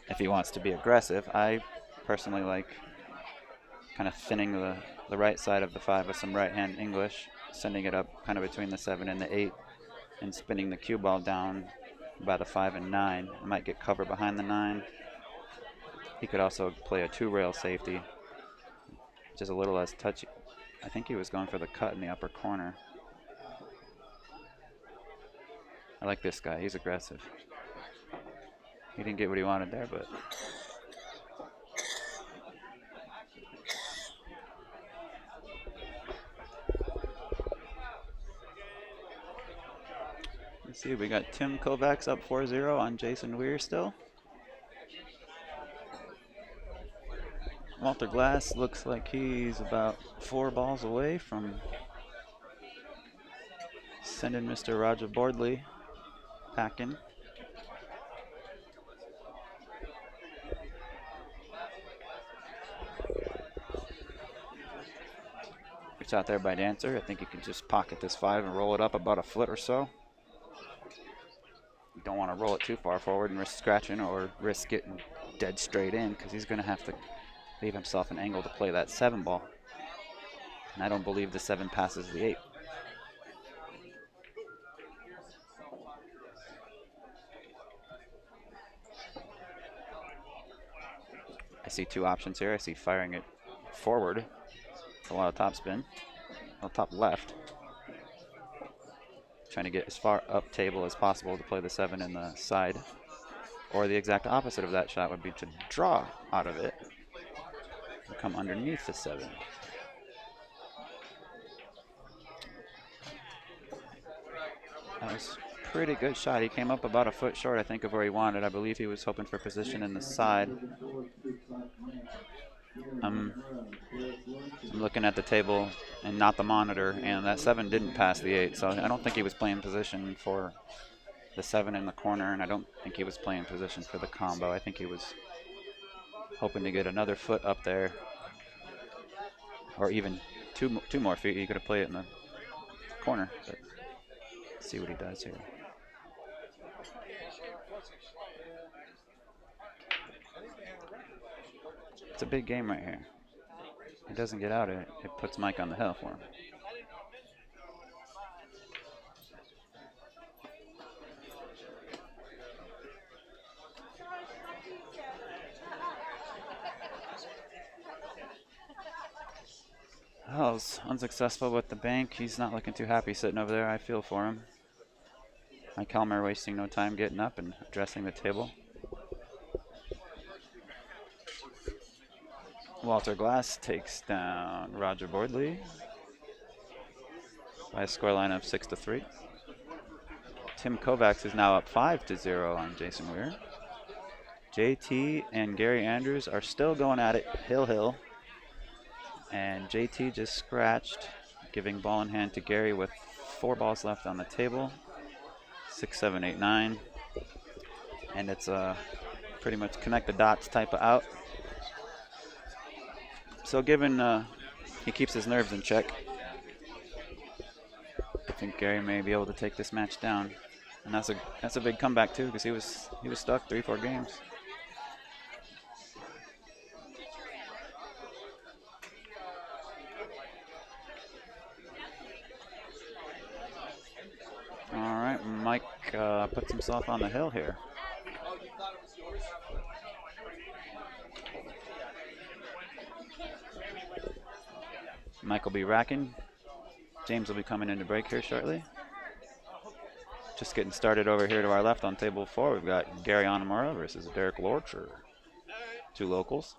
[SPEAKER 2] If he wants to be aggressive, I personally like kind of thinning the right side of the 5 with some right-hand English, sending it up kind of between the 7 and the 8, and spinning the cue ball down by the 5 and 9. I might get cover behind the 9. He could also play a 2-rail safety, which is a little less touchy. I think he was going for the cut in the upper corner. I like this guy. He's aggressive. He didn't get what he wanted there, but let's see. We got Tim Kovacs up 4-0 on Jason Weir still. Walter Glass looks like he's about 4 balls away from sending Mr. Roger Boardley packing. It's out there by Dancer. I think you can just pocket this 5 and roll it up about a foot or so. You don't want to roll it too far forward and risk scratching or risk getting dead straight in, because he's going to have to leave himself an angle to play that 7 ball. And I don't believe the 7 passes the 8. I see 2 options here. I see firing it forward, a lot of topspin, top left. Trying to get as far up table as possible to play the 7 in the side. Or the exact opposite of that shot would be to draw out of it and come underneath the 7. That was a pretty good shot. He came up about a foot short, I think, of where he wanted. I believe he was hoping for position in the side. I'm looking at the table and not the monitor, and that 7 didn't pass the 8, so I don't think he was playing position for the 7 in the corner, and I don't think he was playing position for the combo. I think he was hoping to get another foot up there, or even two more feet. He could have played it in the corner, but let's see what he does here. It's a big game right here. He doesn't get out, it puts Mike on the hill for him. Hell's unsuccessful with the bank. He's not looking too happy sitting over there. I feel for him. Mike HELLMER wasting no time getting up and addressing the table. Walter Glass takes down Roger Boardley by a scoreline of 6-3. Tim Kovacs is now up 5-0 on Jason Weir. JT and Gary Andrews are still going at it, hill. And JT just scratched, giving ball in hand to Gary with 4 balls left on the table. 6, 7, 8, 9. And it's a pretty much connect the dots type of out. So given he keeps his nerves in check, I think Gary may be able to take this match down. And that's a big comeback too, because he was stuck 3-4 games. All right, Mike puts himself on the hill here. Mike will be racking. James will be coming into break here shortly. Just getting started over here to our left on table 4. We've got Gary Onamura versus Derek Lorcher. 2 locals.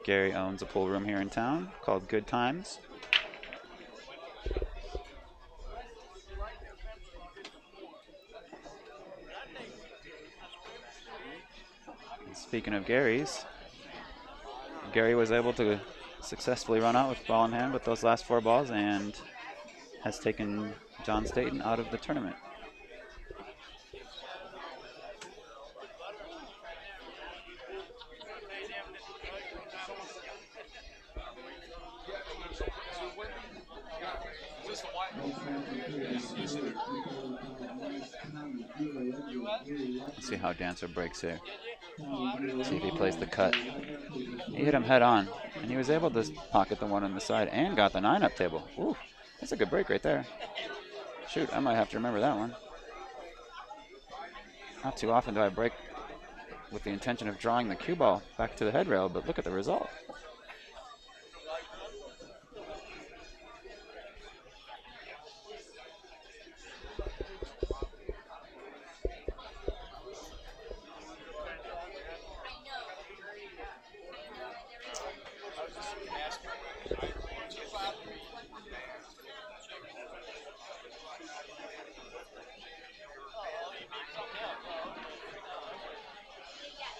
[SPEAKER 2] Gary owns a pool room here in town called Good Times. And speaking of Gary's, Gary was able to successfully run out with ball in hand with those last 4 balls and has taken John Staten out of the tournament. Let's see how Dancer breaks here. See if he plays the cut. He hit him head on, and he was able to pocket the 1 on the side and got the 9 up table. Ooh, that's a good break right there. Shoot, I might have to remember that one. Not too often do I break with the intention of drawing the cue ball back to the head rail, but look at the result.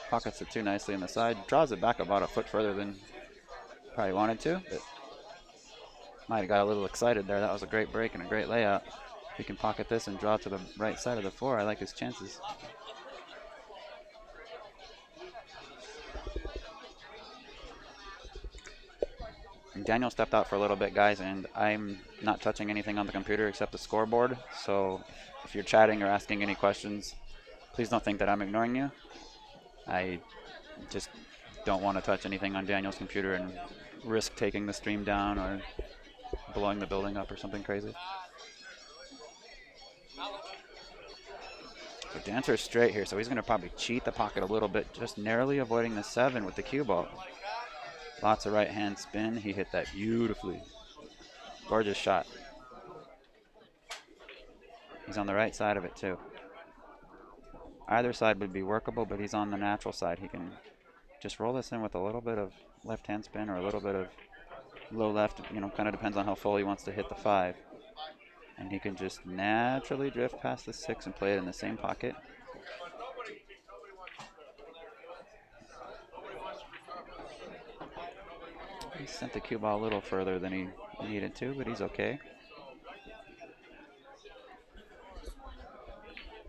[SPEAKER 2] Pockets it too nicely on the side, draws it back about a foot further than probably wanted to, but might have got a little excited there. That was a great break and a great layout. If he can pocket this and draw to the right side of the 4, I like his chances. And Daniel stepped out for a little bit, guys, and I'm not touching anything on the computer except the scoreboard, so if you're chatting or asking any questions, please don't think that I'm ignoring you. I just don't want to touch anything on Daniel's computer and risk taking the stream down or blowing the building up or something crazy. So Dancer's straight here, so he's going to probably cheat the pocket a little bit, just narrowly avoiding the 7 with the cue ball. Lots of right hand spin. He hit that beautifully. Gorgeous shot. He's on the right side of it too. Either side would be workable, but he's on the natural side. He can just roll this in with a little bit of left hand spin or a little bit of low left, kind of depends on how full he wants to hit the 5. And he can just naturally drift past the 6 and play it in the same pocket. He sent the cue ball a little further than he needed to, but he's okay.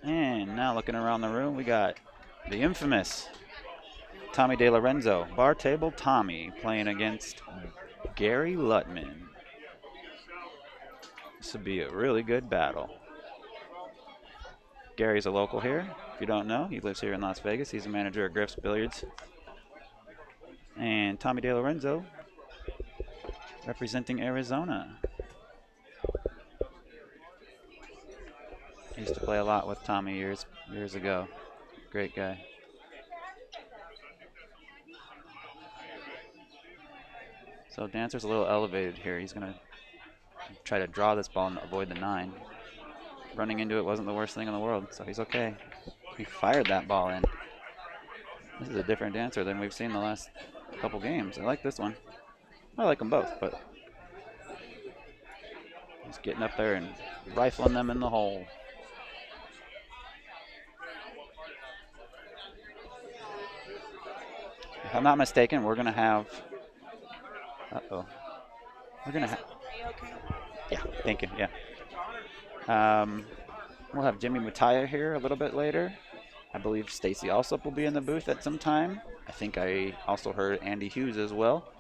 [SPEAKER 2] And now looking around the room, we got the infamous Tommy De Lorenzo, bar table Tommy, playing against Gary Lutman. This would be a really good battle. Gary's a local here. If you don't know, he lives here in Las Vegas. He's a manager at Griff's Billiards. And Tommy De Lorenzo representing Arizona. I used to play a lot with Tommy years ago. Great guy. So Dancer's a little elevated here. He's going to try to draw this ball and avoid the 9. Running into it wasn't the worst thing in the world, so he's okay. He fired that ball in. This is a different Dancer than we've seen the last couple games. I like this one. I like them both, but he's getting up there and rifling them in the hole. If I'm not mistaken, we're going to have... Uh-oh. We're going to have...
[SPEAKER 3] Are you okay?
[SPEAKER 2] Yeah, thank you, yeah. We'll have Jimmy Mutaya here a little bit later. I believe Stacy Alsop will be in the booth at some time. I think I also heard Andy Hughes as well.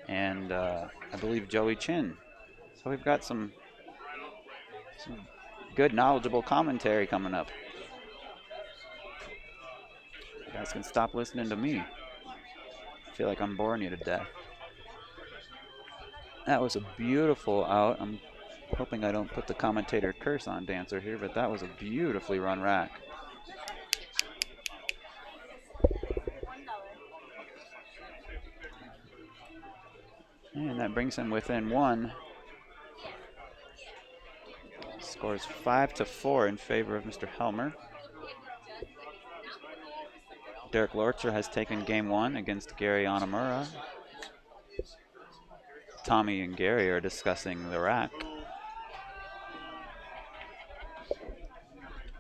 [SPEAKER 2] And I believe Joey Chin. So we've got some good, knowledgeable commentary coming up. You guys can stop listening to me. I feel like I'm boring you to death. That was a beautiful out. I'm hoping I don't put the commentator curse on Dancer here, but that was a beautifully run rack. And that brings him within 1. Scores 5-4 in favor of Mr. HELLMER. Derek Lorcher has taken game 1 against Gary Onamura. Tommy and Gary are discussing the rack.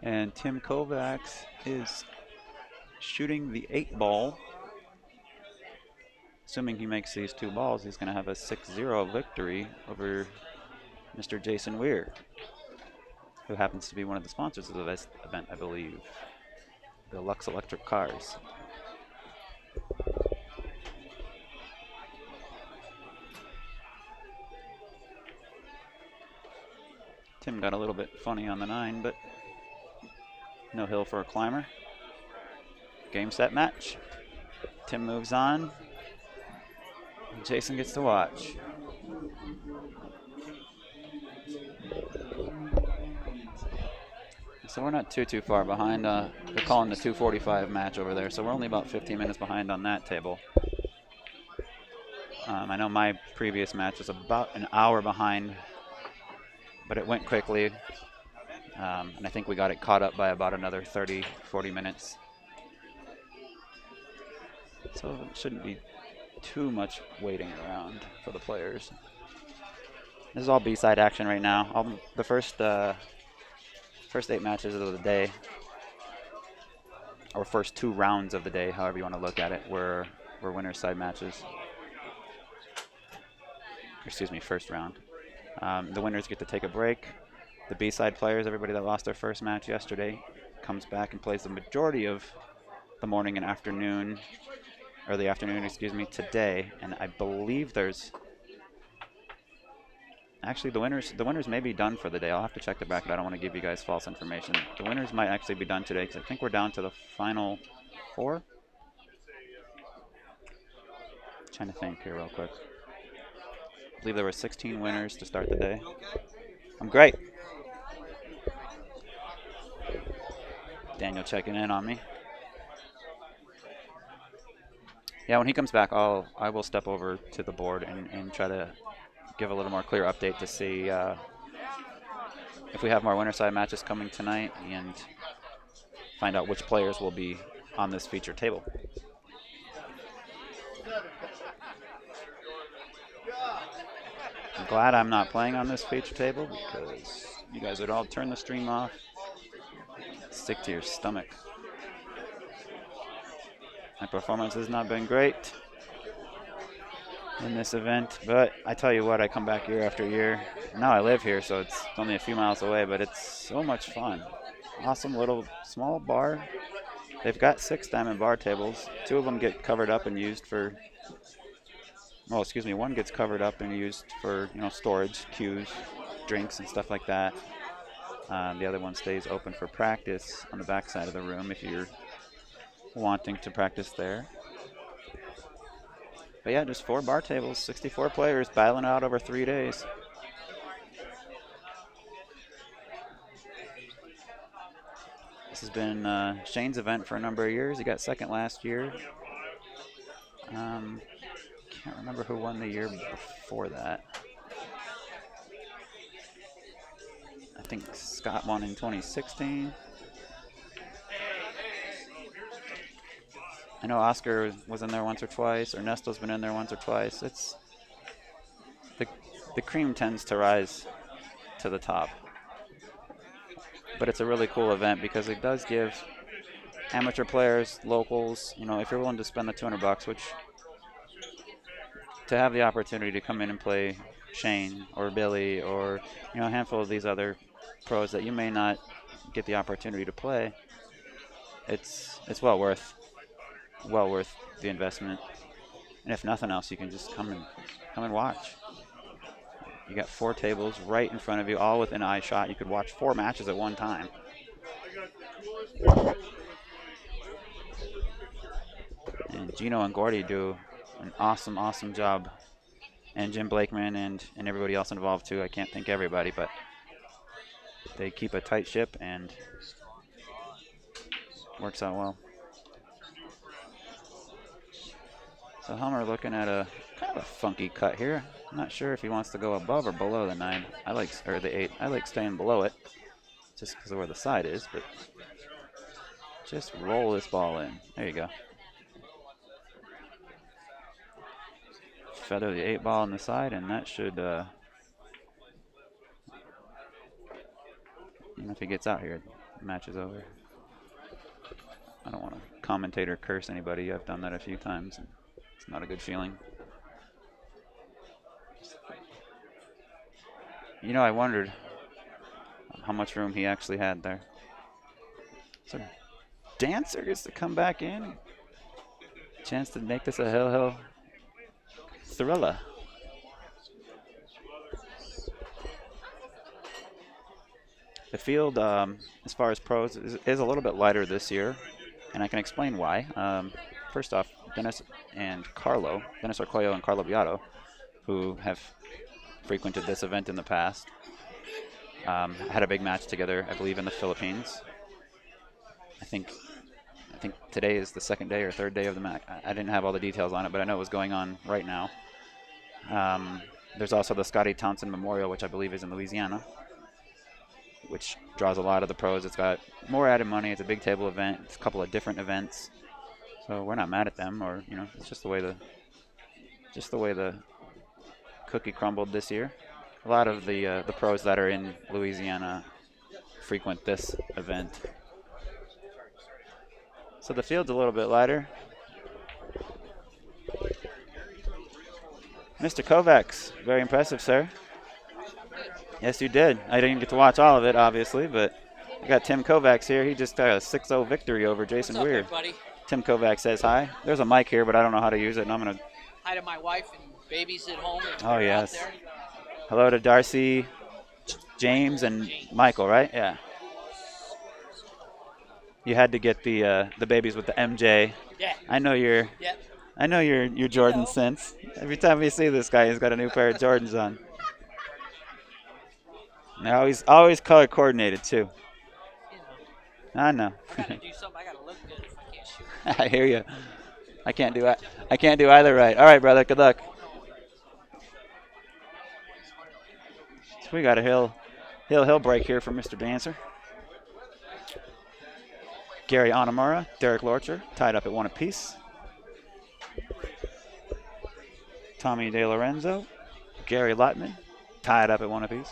[SPEAKER 2] And Tim Kovacs is shooting the 8 ball. Assuming he makes these 2 balls, he's going to have a 6-0 victory over Mr. Jason Weir, who happens to be one of the sponsors of this event, I believe. The Lux Electric Cars. Tim got a little bit funny on the 9, but no hill for a climber. Game, set, match. Tim moves on. Jason gets to watch. So we're not too far behind. They're calling the 2:45 match over there, so we're only about 15 minutes behind on that table. I know my previous match was about an hour behind, but it went quickly. And I think we got it caught up by about another 30, 40 minutes. So it shouldn't be too much waiting around for the players. This is all B-side action right now. The first 8 matches of the day, or first 2 rounds of the day, however you want to look at it, were winner's side matches. Excuse me, first round. The winners get to take a break. The B-side players, everybody that lost their first match yesterday, comes back and plays the majority of the morning and afternoon, or the afternoon, excuse me, today. And I believe there's actually the winners may be done for the day. I'll have to check the bracket. I don't want to give you guys false information. The winners might actually be done today because I think we're down to the final 4. Trying to think here real quick. I believe there were 16 winners to start the day. I'm great. Daniel checking in on me. Yeah, when he comes back, I will step over to the board and try to give a little more clear update to see if we have more winner side matches coming tonight and find out which players will be on this feature table. I'm glad I'm not playing on this feature table because you guys would all turn the stream off, stick to your stomach. My performance has not been great. in this event. But I tell you what, I come back year after year. Now I live here, so it's only a few miles away, but it's so much fun. Awesome little small bar. They've got 6 diamond bar tables. 2 of them get covered up and used for, well, excuse me, 1 gets covered up and used for, storage, queues, drinks, and stuff like that. The other one stays open for practice on the back side of the room if you're wanting to practice there. But yeah, just 4 bar tables, 64 players battling out over 3 days. This has been Shane's event for a number of years. He got second last year. Can't remember who won the year before that. I think Scott won in 2016. I know Oscar was in there once or twice. Ernesto's been in there once or twice. It's the cream tends to rise to the top. But it's a really cool event because it does give amateur players, locals, if you're willing to spend the $200, which to have the opportunity to come in and play Shane or Billy or a handful of these other pros that you may not get the opportunity to play, it's well worth the investment. And if nothing else, you can just come and watch. You got 4 tables right in front of you, all within eye shot. You could watch 4 matches at one time. And Gino and Gordy do an awesome job. And Jim Blakeman and everybody else involved too. I can't thank everybody, but they keep a tight ship and works out well. So HELLMER looking at a kind of a funky cut here. I'm not sure if he wants to go above or below the 9. Or the 8. I like staying below it just because of where the side is, but just roll this ball in. There you go. Feather the 8 ball on the side, and that should, if he gets out here, the match is over. I don't want to commentate or curse anybody. I've done that a few times, and it's not a good feeling. I wondered how much room he actually had there. So Dancer gets to come back in. Chance to make this a hell thriller. The field, as far as pros, is a little bit lighter this year, and I can explain why. First off, Dennis Arcoyo and Carlo Beato, who have frequented this event in the past, had a big match together, I believe, in the Philippines. I think today is the 2nd day or 3rd day of the match. I didn't have all the details on it, but I know it was going on right now. There's also the Scotty Townsend Memorial, which I believe is in Louisiana, which draws a lot of the pros. It's got more added money. It's a big table event. It's a couple of different events, so we're not mad at them. Or it's just the way the cookie crumbled this year. A lot of the pros that are in Louisiana frequent this event. So the field's a little bit lighter. Mr. Kovacs, very impressive, sir. Yes, you did. I didn't get to watch all of it, obviously, but I got Tim Kovacs here. He just got a 6-0 victory over Jason
[SPEAKER 3] What's up,
[SPEAKER 2] Weir.
[SPEAKER 3] everybody?
[SPEAKER 2] Tim Kovacs says hi. There's a mic here, but I don't know how to use it, and I'm going to...
[SPEAKER 3] Hi to my wife and babies at home.
[SPEAKER 2] Oh, yes. Hello to Darcy, James, and Michael, right? Yeah. You had to get the babies with the MJ.
[SPEAKER 3] Yeah.
[SPEAKER 2] I know your Jordan sense. Every time you see this guy, he's got a new pair of Jordans on. And they're always color coordinated too. I know.
[SPEAKER 3] I gotta do something. I gotta look good if I can't shoot.
[SPEAKER 2] I hear you. I can't do either right. All right, brother. Good luck. So we got a hill break here from Mr. Dancer. Gary Onamura, Derek Lorcher, tied up at 1 apiece. Tommy De Lorenzo, Gary Lotman, tied up at 1 apiece.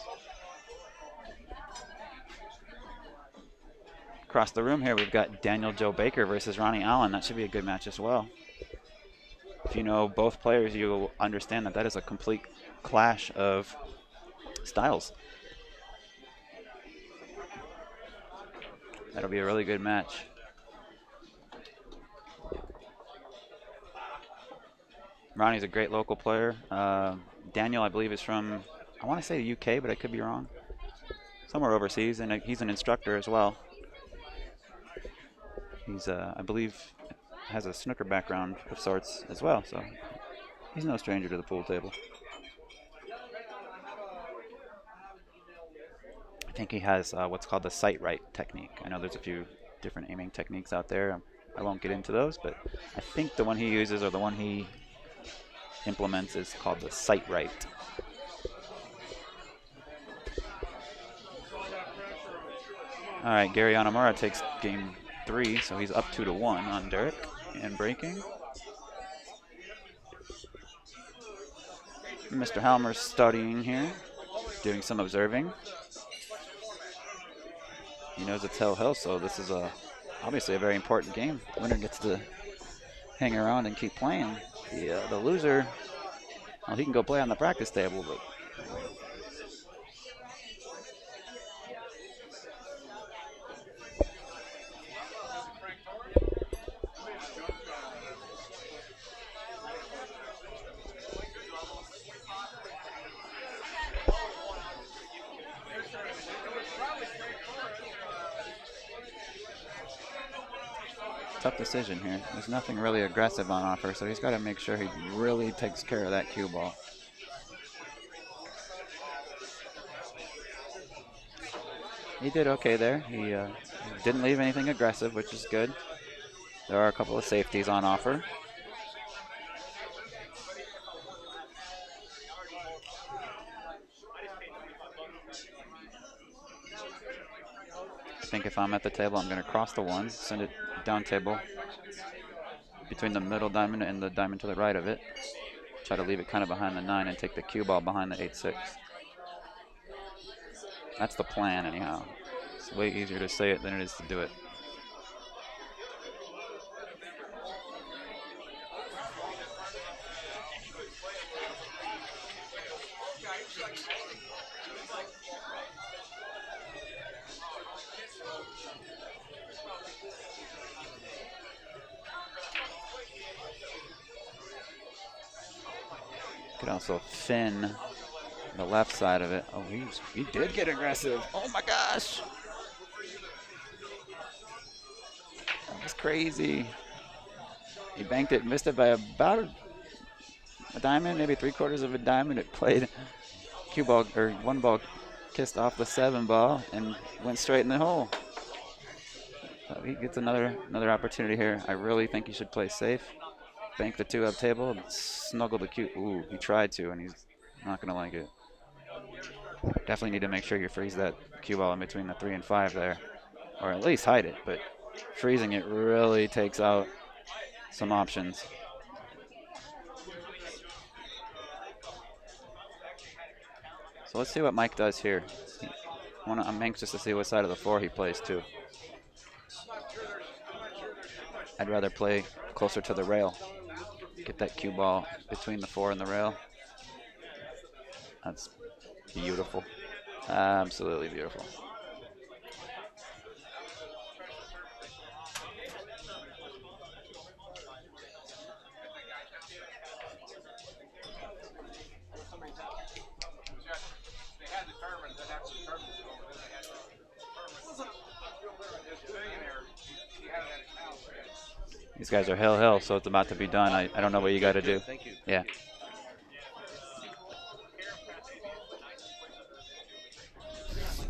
[SPEAKER 2] Across the room here, we've got Daniel Joe Baker versus Ronnie Allen. That should be a good match as well. if you know both players, you'll understand that that is a complete clash of styles. That'll be a really good match. Ronnie's a great local player. Daniel, I believe, is from, I want to say the UK, but I could be wrong. Somewhere overseas, and he's an instructor as well. He's, I believe, has a snooker background of sorts as well, so he's no stranger to the pool table. I think he has what's called the sight right technique. I know there's a few different aiming techniques out there. I won't get into those, but I think the one he uses or the one he implements is called the sight right. All right, Gary Onamura takes game 3, so he's up 2-1 on Derek and breaking. Mr. Hellmer's studying here, doing some observing. He knows it's hell, so this is obviously a very important game. The winner gets to hang around and keep playing. The loser, well, he can go play on the practice table, but tough decision here. There's nothing really aggressive on offer, so he's got to make sure he really takes care of that cue ball. He did okay there. He didn't leave anything aggressive, which is good. There are a couple of safeties on offer. I think if I'm at the table, I'm going to cross the 1, send it down table between the middle diamond and the diamond to the right of it. Try to leave it kind of behind the 9 and take the cue ball behind the 8-6. That's the plan anyhow. It's way easier to say it than it is to do it. Could also fin the left side of it. Oh, he did get aggressive. Oh my gosh. That was crazy. He banked it, missed it by about a diamond, maybe 3/4 of a diamond. It played cue ball, or 1 ball kissed off the 7 ball and went straight in the hole. So he gets another opportunity here. I really think he should play safe. Bank the 2 up table and snuggle the cue. Ooh, he tried to, and he's not going to like it. Definitely need to make sure you freeze that cue ball in between the 3 and 5 there, or at least hide it, but freezing it really takes out some options. So let's see what Mike does here. I'm anxious to see what side of the 4 he plays too. I'd rather play closer to the rail. Get that cue ball between the 4 and the rail. That's beautiful. Absolutely beautiful. These guys are hell, so it's about to be done. I don't know what you got to do.
[SPEAKER 4] Thank you.
[SPEAKER 2] Yeah.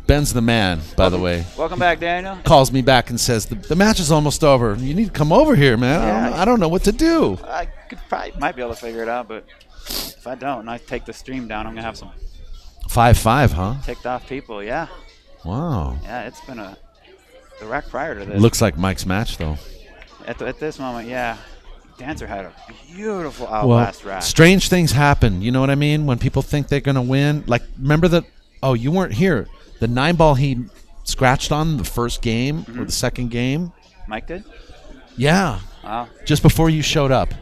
[SPEAKER 1] Ben's the man, by the way.
[SPEAKER 2] Welcome back, Daniel.
[SPEAKER 1] Calls me back and says, the match is almost over. You need to come over here, man.
[SPEAKER 2] Yeah.
[SPEAKER 1] I don't know what to do.
[SPEAKER 2] I might be able to figure it out, but if I don't and I take the stream down, I'm going to have some
[SPEAKER 1] 5-5, huh?
[SPEAKER 2] ticked off people. Yeah.
[SPEAKER 1] Wow.
[SPEAKER 2] Yeah, it's been the rack prior to this.
[SPEAKER 1] Looks like Mike's match, though.
[SPEAKER 2] At this moment, yeah. Dancer had a beautiful outlast rack.
[SPEAKER 1] Strange things happen. You know what I mean? When people think they're going to win. Like, remember that? Oh, you weren't here. The 9 ball he scratched on the first game or the second game.
[SPEAKER 2] Mike did?
[SPEAKER 1] Yeah.
[SPEAKER 2] Wow.
[SPEAKER 1] Just before you showed up.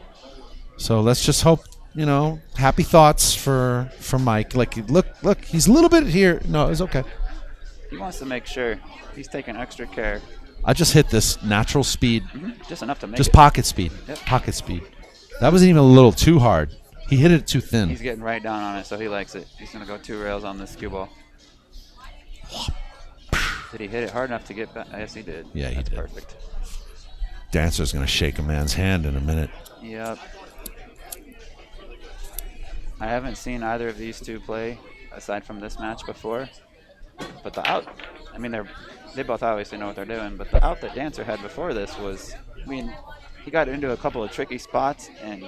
[SPEAKER 1] So let's just hope, happy thoughts for Mike. Like, look, he's a little bit here. No, it's okay.
[SPEAKER 2] He wants to make sure he's taking extra care.
[SPEAKER 1] I just hit this natural speed.
[SPEAKER 2] Just enough to make
[SPEAKER 1] Just
[SPEAKER 2] it.
[SPEAKER 1] pocket speed.
[SPEAKER 2] Yep.
[SPEAKER 1] Pocket speed. That wasn't even a little too hard. He hit it too thin.
[SPEAKER 2] He's getting right down on it, so he likes it. He's going to go 2 rails on this cue ball. Did he hit it hard enough to get back? Yes, he did.
[SPEAKER 1] Yeah, he
[SPEAKER 2] That's
[SPEAKER 1] did.
[SPEAKER 2] Perfect.
[SPEAKER 1] Dancer's going to shake a man's hand in a minute.
[SPEAKER 2] Yep. I haven't seen either of these two play aside from this match before. But the out, I mean, they both obviously know what they're doing, but the out that Dancer had before this was, he got into a couple of tricky spots and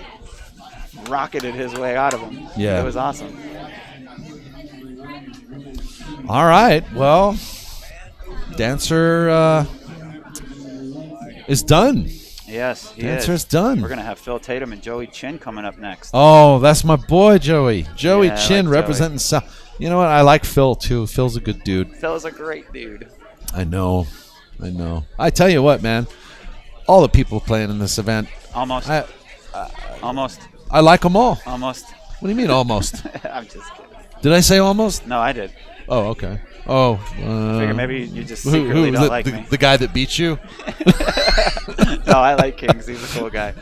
[SPEAKER 2] rocketed his way out of them.
[SPEAKER 1] Yeah.
[SPEAKER 2] It was awesome.
[SPEAKER 1] All right. Well, Dancer is done.
[SPEAKER 2] Yes, he
[SPEAKER 1] Dancer's
[SPEAKER 2] is.
[SPEAKER 1] done.
[SPEAKER 2] We're going to have Phil Tatum and Joey Chin coming up next.
[SPEAKER 1] Oh, that's my boy, Joey. Joey
[SPEAKER 2] Yeah, I
[SPEAKER 1] Chin
[SPEAKER 2] like
[SPEAKER 1] representing South. You know what? I like Phil, too. Phil's a good dude.
[SPEAKER 2] Phil's a great dude.
[SPEAKER 1] I know. I tell you what, man. All the people playing in this event,
[SPEAKER 2] Almost. Almost.
[SPEAKER 1] I like them all.
[SPEAKER 2] Almost.
[SPEAKER 1] What do you mean almost?
[SPEAKER 2] I'm just kidding.
[SPEAKER 1] Did I say almost?
[SPEAKER 2] No, I did.
[SPEAKER 1] Oh, okay. Oh.
[SPEAKER 2] Figure maybe you just secretly don't like me.
[SPEAKER 1] The guy that beat you?
[SPEAKER 2] No, I like Kings. He's a cool guy.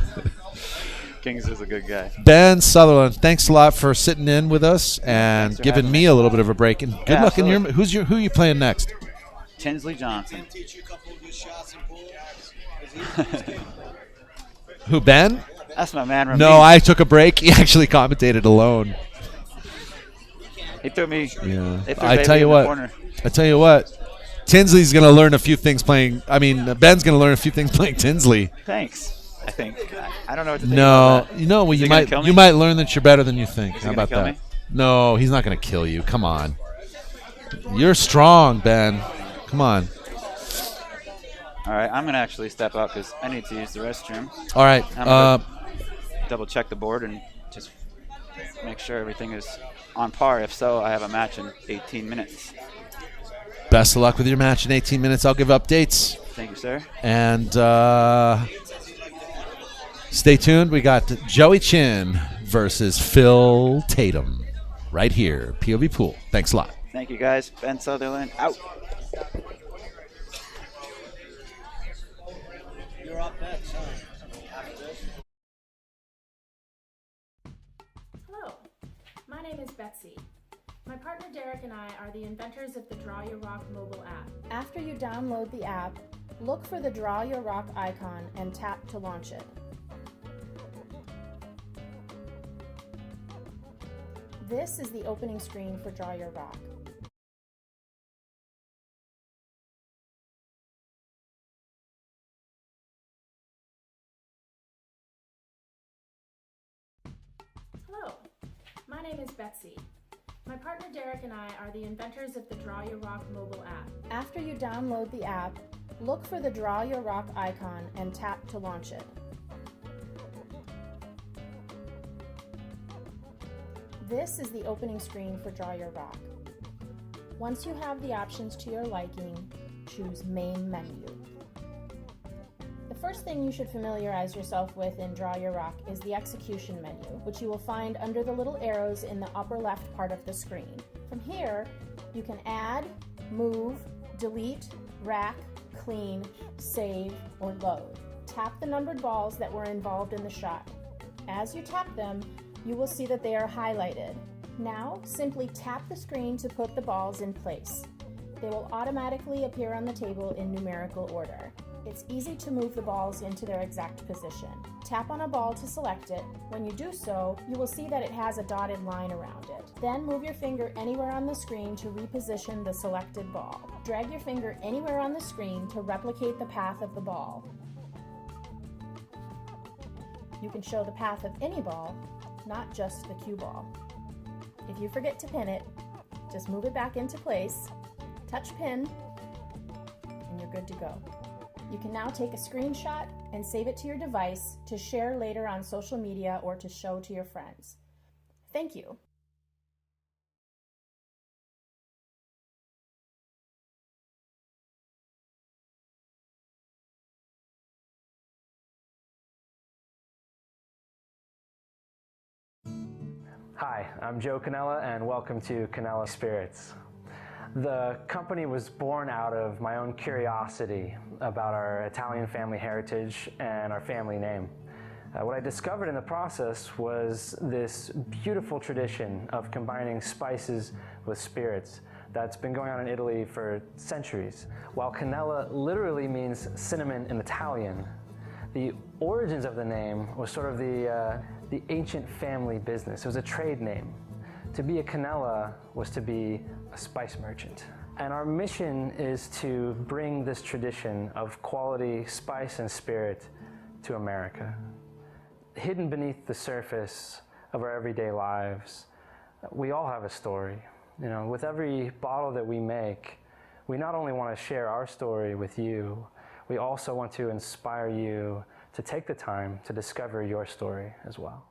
[SPEAKER 2] Kings is a good guy.
[SPEAKER 1] Ben Sutherland, thanks a lot for sitting in with us and
[SPEAKER 2] for
[SPEAKER 1] giving
[SPEAKER 2] having
[SPEAKER 1] me
[SPEAKER 2] me.
[SPEAKER 1] a little bit of a break. And good
[SPEAKER 2] Yeah,
[SPEAKER 1] luck in your.
[SPEAKER 2] absolutely.
[SPEAKER 1] Who are you playing next?
[SPEAKER 2] Tinsley Johnson.
[SPEAKER 1] Who, Ben?
[SPEAKER 2] That's my man. Ramin.
[SPEAKER 1] No, I took a break. He actually commentated alone.
[SPEAKER 2] He threw me.
[SPEAKER 1] Yeah.
[SPEAKER 2] They threw
[SPEAKER 1] I
[SPEAKER 2] Bailey
[SPEAKER 1] tell you
[SPEAKER 2] in the
[SPEAKER 1] what.
[SPEAKER 2] corner.
[SPEAKER 1] I tell you what. Tinsley's going to learn a few things playing. Ben's going to learn a few things playing Tinsley.
[SPEAKER 2] Thanks. I think. I don't know what to think
[SPEAKER 1] No,
[SPEAKER 2] about that.
[SPEAKER 1] well,
[SPEAKER 2] Is
[SPEAKER 1] you
[SPEAKER 2] he gonna
[SPEAKER 1] might
[SPEAKER 2] kill me?
[SPEAKER 1] you might learn that you're better than you think.
[SPEAKER 2] Is he
[SPEAKER 1] How
[SPEAKER 2] gonna
[SPEAKER 1] about
[SPEAKER 2] kill
[SPEAKER 1] that?
[SPEAKER 2] me?
[SPEAKER 1] No, he's not going to kill you. Come on. You're strong, Ben. Come on.
[SPEAKER 2] All right, I'm gonna actually step out because I need to use the restroom.
[SPEAKER 1] All right.
[SPEAKER 2] I'm gonna double check the board and just make sure everything is on par. If so, I have a match in 18 minutes.
[SPEAKER 1] Best of luck with your match in 18 minutes. I'll give updates.
[SPEAKER 2] Thank you, sir.
[SPEAKER 1] And stay tuned. We got Joey Chin versus Phil Tatum right here. POV Pool. Thanks a lot.
[SPEAKER 2] Thank you, guys. Ben Sutherland out.
[SPEAKER 4] You're up next, huh?
[SPEAKER 5] Hello, my name is Betsy. My partner Derek and I are the inventors of the Draw Your Rock mobile app. After you download the app, look for the Draw Your Rock icon and tap to launch it. This is the opening screen for Draw Your Rock. Hello, my name is Betsy. My partner Derek and I are the inventors of the Draw Your Rock mobile app. After you download the app, look for the Draw Your Rock icon and tap to launch it. This is the opening screen for Draw Your Rock. Once you have the options to your liking, choose Main Menu. The first thing you should familiarize yourself with in Draw Your Rock is the execution menu, which you will find under the little arrows in the upper left part of the screen. From here, you can add, move, delete, rack, clean, save, or load. Tap the numbered balls that were involved in the shot. As you tap them, you will see that they are highlighted. Now, simply tap the screen to put the balls in place. They will automatically appear on the table in numerical order. It's easy to move the balls into their exact position. Tap on a ball to select it. When you do so, you will see that it has a dotted line around it. Then move your finger anywhere on the screen to reposition the selected ball. Drag your finger anywhere on the screen to replicate the path of the ball. You can show the path of any ball, not just the cue ball. If you forget to pin it, just move it back into place, touch pin, and you're good to go. You can now take a screenshot and save it to your device to share later on social media or to show to your friends. Thank you.
[SPEAKER 4] Hi, I'm Joe Cannella and welcome to Cannella Spirits. The company was born out of my own curiosity about our Italian family heritage and our family name. What I discovered in the process was this beautiful tradition of combining spices with spirits that's been going on in Italy for centuries. While cannella literally means cinnamon in Italian, the origins of the name was sort of the ancient family business. It was a trade name. To be a cannella was to be a spice merchant. And our mission is to bring this tradition of quality spice and spirit to America. Hidden beneath the surface of our everyday lives, we all have a story. You know, with every bottle that we make, we not only want to share our story with you, we also want to inspire you to take the time to discover your story as well.